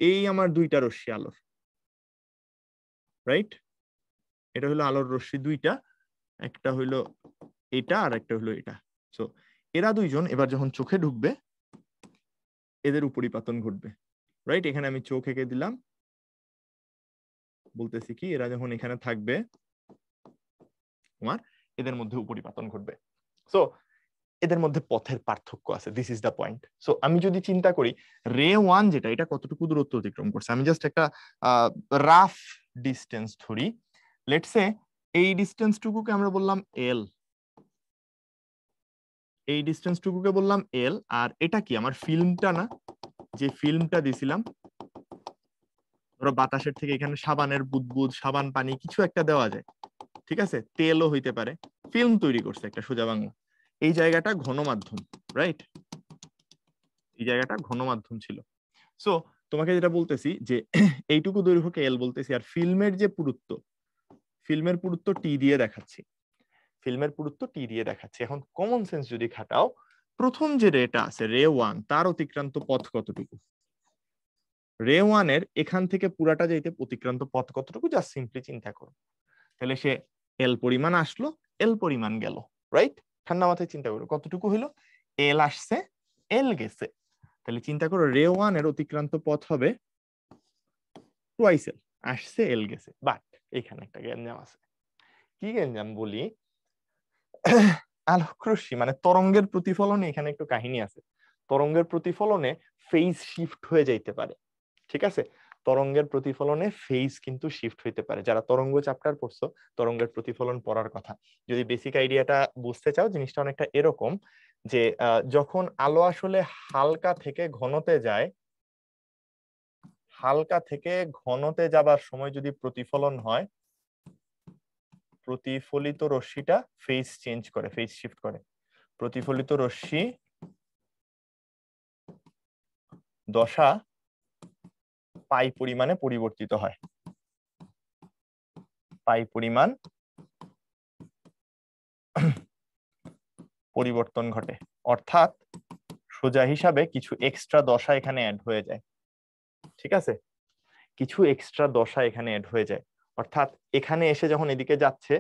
S1: এই আমার দুইটা রশ্মি আলোর, রাইট? এটা হলো আলোর রশ্মি দুইটা, একটা হইলো এটা আর একটা হলো এটা। সো এরা দুইজন এবার যখন চোখে ঢুকবে এদের উপরিপাতন ঘটবে, রাইট? এখানে আমি চোখ এঁকে দিলাম, বলতেছি কি এরা যখন এখানে থাকবে তোমার এদের মধ্যে উপরিপাতন ঘটবে। সো এদের মধ্যে পথের পার্থক্য আছে, this is the point. So আমি যদি চিন্তা করি রে ওয়ান যেটা, এটা কতটুকু দূরত্ব অতিক্রম করছে, আমি জাস্ট একটা রাফ ডিস্টেন্স ধরি, লেটস সে এই ডিস্টেন্সটুকুকে আমরা বললাম এল, এই ডিস্টেন্সটুকুকে বললাম এল, আর এটা কি আমার ফিল্মটা না, যে ফিল্মটা দিছিলাম, ধরো বাতাসের থেকে এখানে সাবানের বুদবুদ, সাবান পানি কিছু একটা দেওয়া যায়, ঠিক আছে? তেলও হইতে পারে, ফিল্ম তৈরি করছে একটা, সোজা বাংলা। এই জায়গাটা ঘনমাধ্যম, রাইট? এই জায়গাটা ঘনমাধ্যম ছিল। সো তোমাকে যেটা বলতেছি যে এইটুকু দৈর্ঘ্যকে এল বলতেছি, আর ফিল্মের যে পুরুত্ব, ফিল্মের পুরুত্ব টি দিয়ে দেখাচ্ছি, ফিল্মের পুরুত্ব টি দিয়ে দেখাচ্ছি। এখন কমন সেন্স যদি খাটাও, প্রথম যে রেটা আছে রে ওয়ান, তার অতিক্রান্ত পথ কতটুকু? রে ওয়ানের এখান থেকে পুরাটা যাইতে অতিক্রান্ত পথ কতটুকু, জাস্ট সিম্পলি চিন্তা করো। তাহলে সে এল পরিমাণ আসলো, এল পরিমাণ গেল, রাইট? ঠান্ডা মাথায় চিন্তা করো কতটুকু হইলো, এল আসছে, এল গেছে। তাহলে চিন্তা করো রে ওয়ান এর অতিক্রান্ত পথ হবে টুয়াইস এল, আসছে এল গেছে। বাট এখানে একটা গ্যাঞ্জাম আছে। কি গ্যাঞ্জাম বলি, আলোক রশ্মি মানে তরঙ্গের প্রতিফলনে এখানে একটু কাহিনী আছে। তরঙ্গের প্রতিফলনে ফেজ শিফট হয়ে যাইতে পারে, ঠিক আছে? তরঙ্গের প্রতিফলনে ফেজ কিন্তু শিফট হইতে পারে। যারা তরঙ্গ চ্যাপ্টার পড়ছো, তরঙ্গের প্রতিফলন পড়ার কথা, যদি বেসিক আইডিয়াটা বুঝতে চাও, জিনিসটা অনেকটা এরকম যে যখন আলো আসলে হালকা থেকে ঘনতে যায়, হালকা থেকে ঘনতে যাবার সময় যদি প্রতিফলন হয়, প্রতিফলিত রশ্মিটা ফেজ চেঞ্জ করে, ফেজ শিফট করে। প্রতিফলিত রশ্মি দশা পাই পরিমাণে পরিবর্তিত হয়, পাই পরিমাণ পরিবর্তন ঘটে, অর্থাৎ সোজা হিসাবে কিছু এক্সট্রা দশা এখানে অ্যাড হয়ে যায়, ঠিক আছে? কিছু এক্সট্রা দশা এখানে অ্যাড হয়ে যায়, অর্থাৎ এখানে এসে যখন এদিকে যাচ্ছে,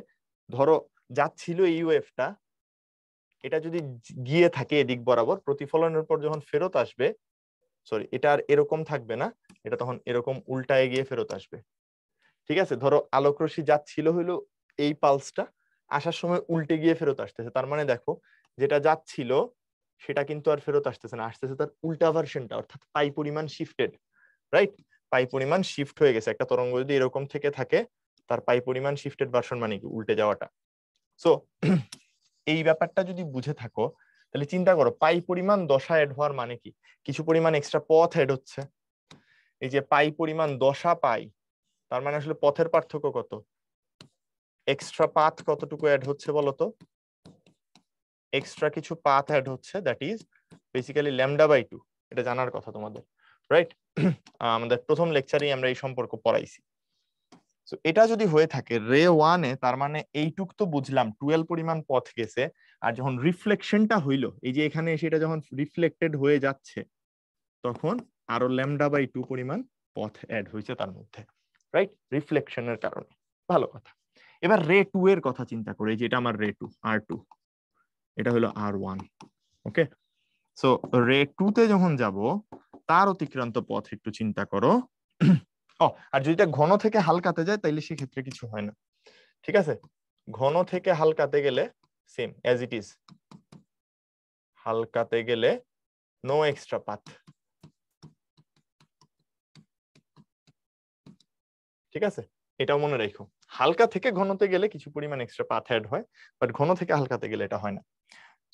S1: ধরো যাচ্ছিল এই ওয়েভটা, এটা যদি গিয়ে থাকে এদিক বরাবর, প্রতিফলনের পর যখন ফেরত আসবে, সরি এটা আর এরকম থাকবে না, এটা তখন এরকম উল্টায় গিয়ে ফেরত আসবে, ঠিক আছে? ধরো আলোক রশ্মি যাচ্ছিল হইলো এই পালসটা, আসার সময় উল্টে গিয়ে ফেরত আসতেছে, তার মানে দেখো যেটা যাচ্ছিল সেটা কিন্তু আর ফেরত আসতেছে না, আসতেছে তার উল্টা ভার্সনটা, অর্থাৎ পাই পরিমাণ শিফটেড, রাইট? পাই পরিমাণ শিফট হয়ে গেছে। একটা তরঙ্গ যদি এরকম থেকে থাকে, তার পাই পরিমাণ শিফটেড ভার্সন মানে কি, উল্টে যাওয়াটা। সো এই ব্যাপারটা যদি বুঝে থাকো, তাহলে চিন্তা করো পাই পরিমাণ দশা এড হওয়ার মানে কি, কিছু পরিমাণ এক্সট্রা পথ এড হচ্ছে। এই যে পাই পরিমাণ দশা পাই, তার মানে আসলে পথের পার্থক্য কত, এক্সট্রা পাথ কতটুকু অ্যাড হচ্ছে বলতো? এক্সট্রা কিছু পাথ অ্যাড হচ্ছে, দ্যাট ইজ বেসিক্যালি λ/2। এটা জানার কথা তোমাদের, রাইট? আমাদের প্রথম লেকচারেই আমরা এই সম্পর্ক পড়াইছি। সো এটা যদি হয়ে থাকে রে ওয়ানে, তার মানে এইটুক তো বুঝলাম 12 পরিমাণ পথ গেছে, আর যখন রিফ্লেকশনটা হইলো, এই যে এখানে সেটা যখন রিফ্লেক্টেড হয়ে যাচ্ছে, তখন আরো λ/2 পরিমাণ পথ অ্যাড হয়েছে তার মধ্যে, রাইট? রিফ্লেকশনের কারণে। ভালো কথা। এবার রে টু এর কথা চিন্তা করে, যেটা আমার রে টু R2, এটা হলো R1, ওকে? সো রে টু তে যখন যাব, তার অতিক্রান্ত পথ একটু চিন্তা করো। ও, আর যদি এটা ঘন থেকে হালকাতে যায় তাইলে সেক্ষেত্রে কিছু হয় না, ঠিক আছে? ঘন থেকে হালকাতে গেলে সেম অ্যাজ ইট ইজ, হালকাতে গেলে নো এক্সট্রা পাথ, ঠিক আছে? এটাও মনে রাখো, হালকা থেকে ঘনতে গেলে কিছু পরিমাণ এক্সট্রা পাথ অ্যাড হয়, বাট ঘন থেকে হালকাতে গেলে এটা হয় না।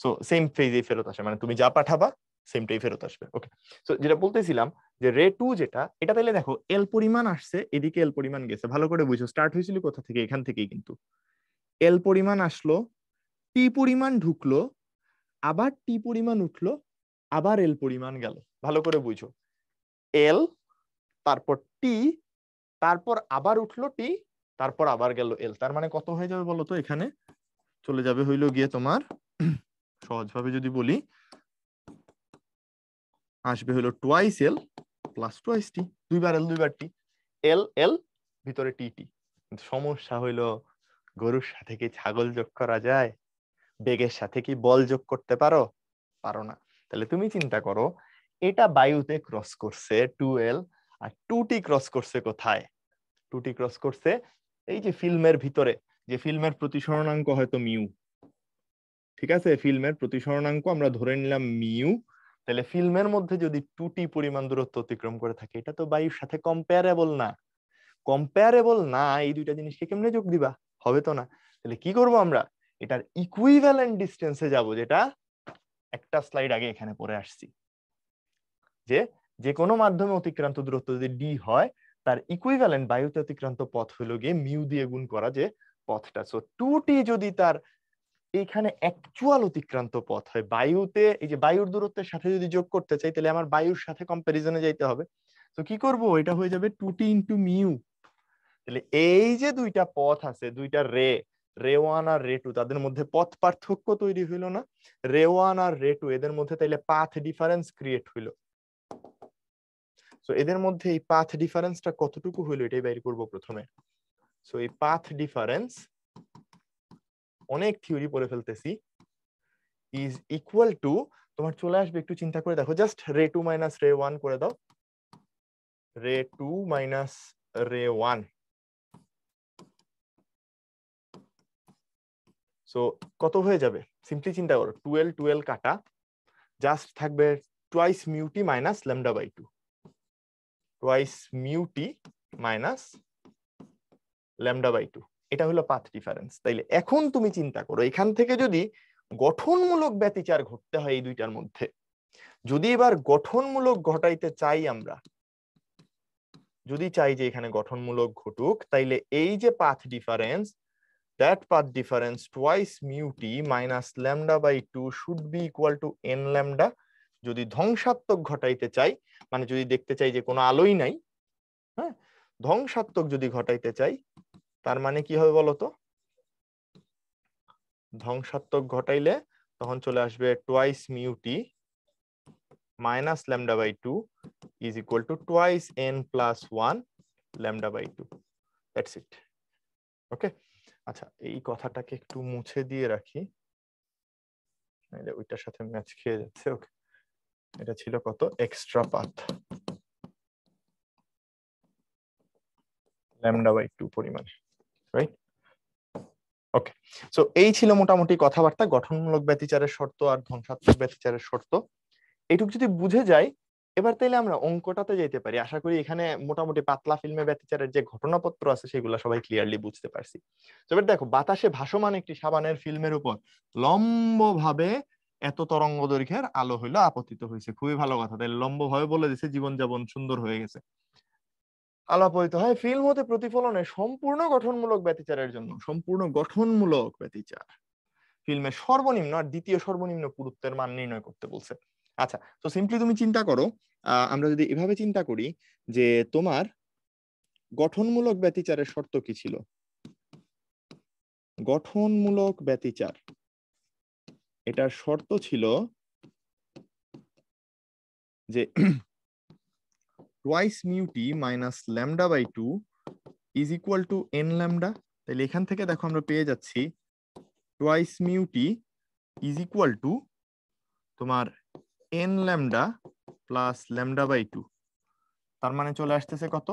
S1: সো সেম ফেজেই ফেরত আসে, মানে তুমি যা পাঠাবা সেমটাই ফেরত আসবে, ওকে? সো যেটা বলতেছিলাম যে রে টু যেটা, এটা তাহলে দেখো এল পরিমাণ আসছে, এদিকে এল পরিমাণ গেছে, ভালো করে বুঝো স্টার্ট হয়েছিল কোথা থেকে, এখান থেকেই কিন্তু, এল পরিমাণ আসলো, টি পরিমাণ ঢুকলো, আবার টি পরিমাণ উঠলো, আবার এল পরিমাণ গেল। ভালো করে বুঝো, এল, তারপর টি, তারপর আবার উঠলো টি, তারপর আবার গেল এল। তার মানে কত হয়ে যাবে বলো তো? এখানে চলে যাবে হইলো গিয়ে তোমার, সহজভাবে যদি বলি, আসবে হলো টুয়াইস এল প্লাস টুয়াইস টি, দুইবার এল দুইবার টি, এল এল ভিতরে টি টি। কিন্তু সমস্যা হইলো, গরুর সাথে কি ছাগল যোগ করা যায়? বেগের সাথে কি বল যোগ করতে পারো? পারো না। তাহলে তুমি চিন্তা করো, এটা বায়ুতে ক্রস করছে 2L, আর 2T ক্রস করছে কোথায়? 2T ক্রস করছে এই যে ফিল্মের ভিতরে, যে ফিল্মের প্রতিসরণাঙ্ক হয়তো মিউ, ঠিক আছে, ফিল্মের প্রতিসরণাঙ্ক আমরা ধরে নিলাম মিউ। তাহলে ফিল্মের মধ্যে যদি 2T পরিমাণ দূরত্ব অতিক্রম করে থাকে, এটা তো বায়ুর সাথে কম্পেয়ারেবল না। কম্পেয়ারেবল না, এই দুইটা জিনিসকে কেমনে যোগ দিবা? হবে তো না। তাহলে কি করব আমরা? এটার ইকুইভ্যালেন্ট ডিসটেন্সে যাব, যেটা একটা স্লাইড আগে এখানে পড়ে আসছি, যে যে কোনো মাধ্যমে অতিক্রান্ত দূরত্ব যদি ডি হয়, তার ইকুইভ্যালেন্ট বায়ুতে অতিক্রান্ত পথ হলো গিয়ে মিউ দিয়ে গুণ করা যে পথটা। সো 2T যদি তার এইখানে অ্যাকচুয়াল অতিক্রান্ত পথ হয় বায়ুতে, এই যে বায়ুর দূরত্বের সাথে যদি যোগ করতে চাই, তাহলে আমার বায়ুর সাথে কম্পারিজনে যাইতে হবে। তো কি করব? এটা হয়ে যাবে 2T ইন্টু মিউ। তাহলে এই যে দুইটা পথ আছে, দুইটা রে 1 আর রে 2, তাদের মধ্যে পথ পার্থক্য তৈরি হইলো না? রে 1 আর রে 2 এদের মধ্যে তাইলে পাথ ডিফারেন্স ক্রিয়েট হইলো। সো এদের মধ্যে এই পাথ ডিফারেন্সটা কতটুকু হইলো এটাই বের করব প্রথমে। সো এই পাথ ডিফারেন্স, অনেক থিওরি পড়ে ফেলতেছি, ইজ ইকুয়াল টু, তোমার চলে আসবে, একটু চিন্তা করে দেখো, জাস্ট রে 2 মাইনাস রে 1 করে দাও, রে 2 মাইনাস রে 1। সো কত হয়ে যাবে? সিম্পলি চিন্তা করো, 12 12 কাটা, জাস্ট থাকবে twice mu T minus lambda by 2, twice mu T minus lambda by 2। এটা হলো পাথ ডিফারেন্স। তাইলে এখন তুমি চিন্তা করো, এখান থেকে যদি গঠনমূলক ব্যতিচার ঘটতে হয় এই দুইটার মধ্যে, যদি এবার গঠনমূলক ঘটাইতে চাই আমরা, যদি চাই যে এখানে গঠনমূলক ঘটুক, তাইলে এই যে path difference, that path difference twice mu t minus lambda by 2 should be equal to n lambda। যদি ধ্বংসাত্মক ঘটাইতে চাই, মানে যদি দেখতে চাই যে কোনো আলোই নাই, হ্যাঁ, ধ্বংসাত্মক যদি ঘটাইতে চাই, তার মানে কি হবে বলতো? ধ্বংসাত্মক ঘটাইলে তখন চলে আসবে twice mu T minus lambda by 2 is equal to twice n plus 1 lambda by 2। That's it. Okay, আচ্ছা, এই কথাটাকে একটু মুছে দিয়ে রাখি, ওইটার সাথে ম্যাচ খেয়ে যাচ্ছে। ওকে, এটা ছিল কত? এক্সট্রা পাথ ল্যামডা বাই 2 পরিমাণ, রাইট? ওকে, সো এই ছিল মোটামুটি কথাবার্তা গঠনমূলক ব্যতিচারের শর্ত আর ধ্বংসাত্মক ব্যতিচারের শর্ত। এইটুকু যদি বুঝে যাই, এবার তাইলে আমরা অঙ্কটাতে যেতে পারি। আশা করি এখানে মোটামুটি পাতলা ফিল্মে ব্যতিচারের যে ঘটনাপত্র আছে সেগুলো সবাই ক্লিয়ারলি বুঝতে পারছি। এবার দেখো, বাতাসে ভাসমান একটি সাবানের ফিল্মের উপর লম্বভাবে এত তরঙ্গ দৈর্ঘ্যের আলো হইলো আপতিত হয়েছে। খুবই ভালো কথা, তাই লম্বভাবে বলে দিছে, জীবনযাপন সুন্দর হয়ে গেছে। আলো আপতিত হয় ফিল্ম হতে প্রতিফলনে সম্পূর্ণ গঠনমূলক ব্যতিচারের জন্য, সম্পূর্ণ গঠনমূলক ব্যতিচার ফিল্মের সর্বনিম্ন আর দ্বিতীয় সর্বনিম্ন পুরুত্বের মান নির্ণয় করতে বলছে। আচ্ছা, তো সিম্পলি তুমি চিন্তা করো, আমরা যদি এভাবে চিন্তা করি যে তোমার গঠনমূলক ব্যতিচারের শর্ত কি ছিল? গঠনমূলক ব্যতিচার, এটার শর্ত ছিল যে twice mu T minus lambda by 2 is equal to n lambda. তাহলে এখান থেকে দেখো আমরা পেয়ে যাচ্ছি twice mu t is equal to তোমার n lambda plus lambda by 2। তার মানে চলে আসতেছে কত?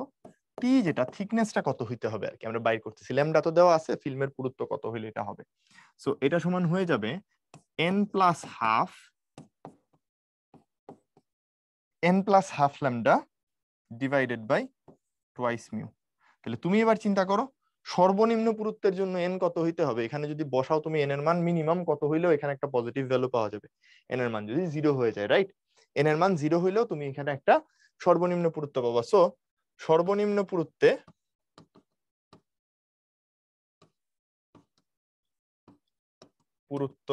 S1: টি, যেটা থিকনেসটা কত হইতে হবে আর কি, আমরা বাইর করতেছি। ল্যামডা তো দেওয়া আছে, ফিল্মের পুরুত্ব কত হইলে এটা হবে। সো এটা সমান হয়ে যাবে n plus half lambda divided by twice mu. তাহলে তুমি এবার চিন্তা করো, সর্বনিম্ন পুরুত্বের জন্য n কত হইতে হবে? এখানে যদি বসাও তুমি n এর মান মিনিমাম কত হইলেও এখানে একটা পজিটিভ ভ্যালু পাওয়া যাবে। n এর মান যদি 0 হয়ে যায়, রাইট? n এর মান 0 হইলেও তুমি এখানে একটা সর্বনিম্ন পুরুত্ব পাবা। সো সর্বনিম্ন পুরুত্বে পুরুত্ব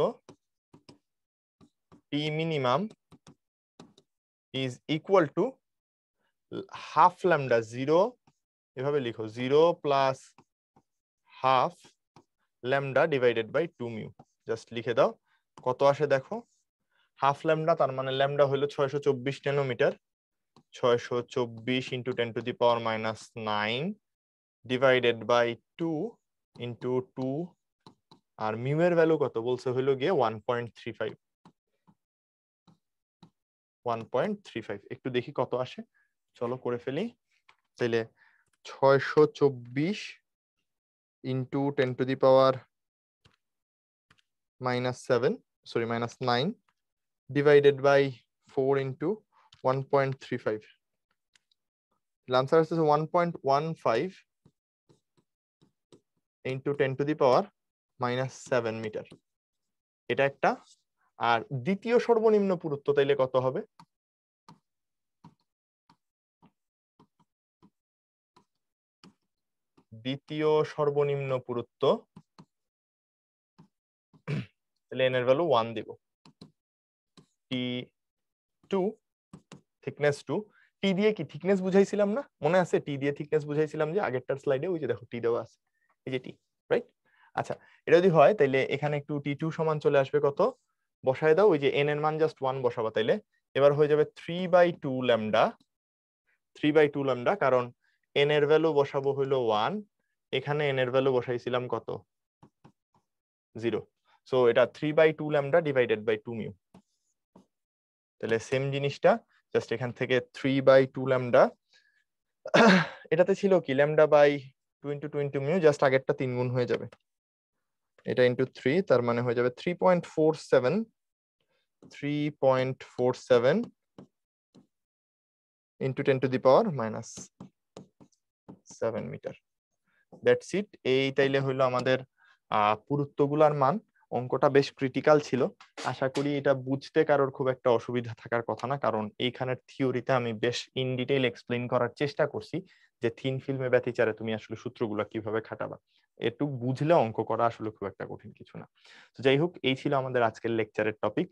S1: t minimum is equal to half lambda 0, এভাবে লিখো 0 plus half lambda divided by 2 mu. Just লিখে দাও কত আসে দেখো। হাফ ল্যামডা তার মানে ল্যামডা হলো 624 nanometre, 624 into 10 to the power minus 9 divided by 2 into 2, আর মিউ এর ভ্যালু কত বলছে হলো গিয়ে 1.35। 1.35 একটু দেখি কত আসে, চলো করে ফেলি। তাহলে 624 into 10 to the power minus 7, sorry minus 9 divided by 4 into 1.35, answer আসছে 1.15 into 10 to the power minus 7 metre. এটা একটা। আর দ্বিতীয় সর্বনিম্ন পুরুত্ব তাইলে কত হবে? দ্বিতীয় সর্বনিম্ন পুরুত্ব, তাহলে এন এর ভ্যালু 1 দিব, টি 2 থিকনেস 2। টি দিয়ে কি থিকনেস বুঝাইছিলাম না, মনে আছে? টি দিয়ে থিকনেস বুঝাইছিলাম যে আগেরটার স্লাইডে, ওই যে দেখো টি দেওয়া আছে, এই যে টি, রাইট? আচ্ছা, এটা যদি হয় তাইলে এখানে একটু টি2 সমান চলে আসবে কত, বসায় দাও। ওই যে এন এর মান জাস্ট 1 বসাবা, তাইলে এবার হয়ে যাবে 3/2 ল্যামডা। 3/2 ল্যামডা, কারণ এন এর ভ্যালু বসাবো হলো 1, এখানে এন এর ভ্যালু বসাইছিলাম কত, 0। সো এটা 3/2 ল্যামডা ডিভাইডেড বাই 2 মিউ। তাহলে সেম জিনিসটা জাস্ট এখান থেকে 3/2 ল্যামডা, এটাতে ছিল কি lambda by 2 into 2 into mu, just আগেরটা 3 গুণ হয়ে যাবে, এটা ইন্টু 3, তার মানে হয়ে যাবে 3.47 into 10 to the power minus 7 metre. That's it. এই তাইলে হইলো আমাদের পুরুত্বগুলার মান। অঙ্কটা বেশ ক্রিটিক্যাল ছিল, আশা করি এটা বুঝতে কারোর খুব একটা অসুবিধা থাকার কথা না, কারণ এইখানের থিওরিতে আমি বেশ ইন ডিটেইল এক্সপ্লেইন করার চেষ্টা করছি যে থিন ফিল্মে ব্যতিচারে তুমি আসলে সূত্রগুলো কিভাবে খাটাবা। এটুক বুঝলে অঙ্ক করা আসলে খুব একটা কঠিন কিছু না। তো যাই হোক, এই ছিল আমাদের আজকের লেকচারের টপিক।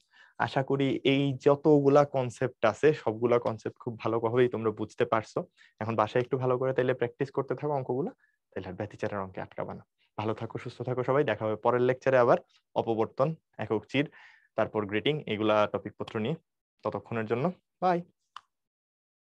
S1: আশা করি এই যতগুলা কনসেপ্ট আছে সবগুলা কনসেপ্ট খুব ভালোভাবেই তোমরা বুঝতে পারছো। এখন বাসায় একটু ভালো করে তাইলে প্র্যাকটিস করতে থাকো অঙ্কগুলো, তাহলে আর ব্যতিচারের অঙ্কে আটকাবা না। ভালো থাকো, সুস্থ থাকো সবাই, দেখা হবে পরের লেকচারে আবার অপবর্তন, একক চির, তারপর গ্রেটিং, এগুলা টপিক পত্র নিয়ে। ততক্ষণের জন্য বাই।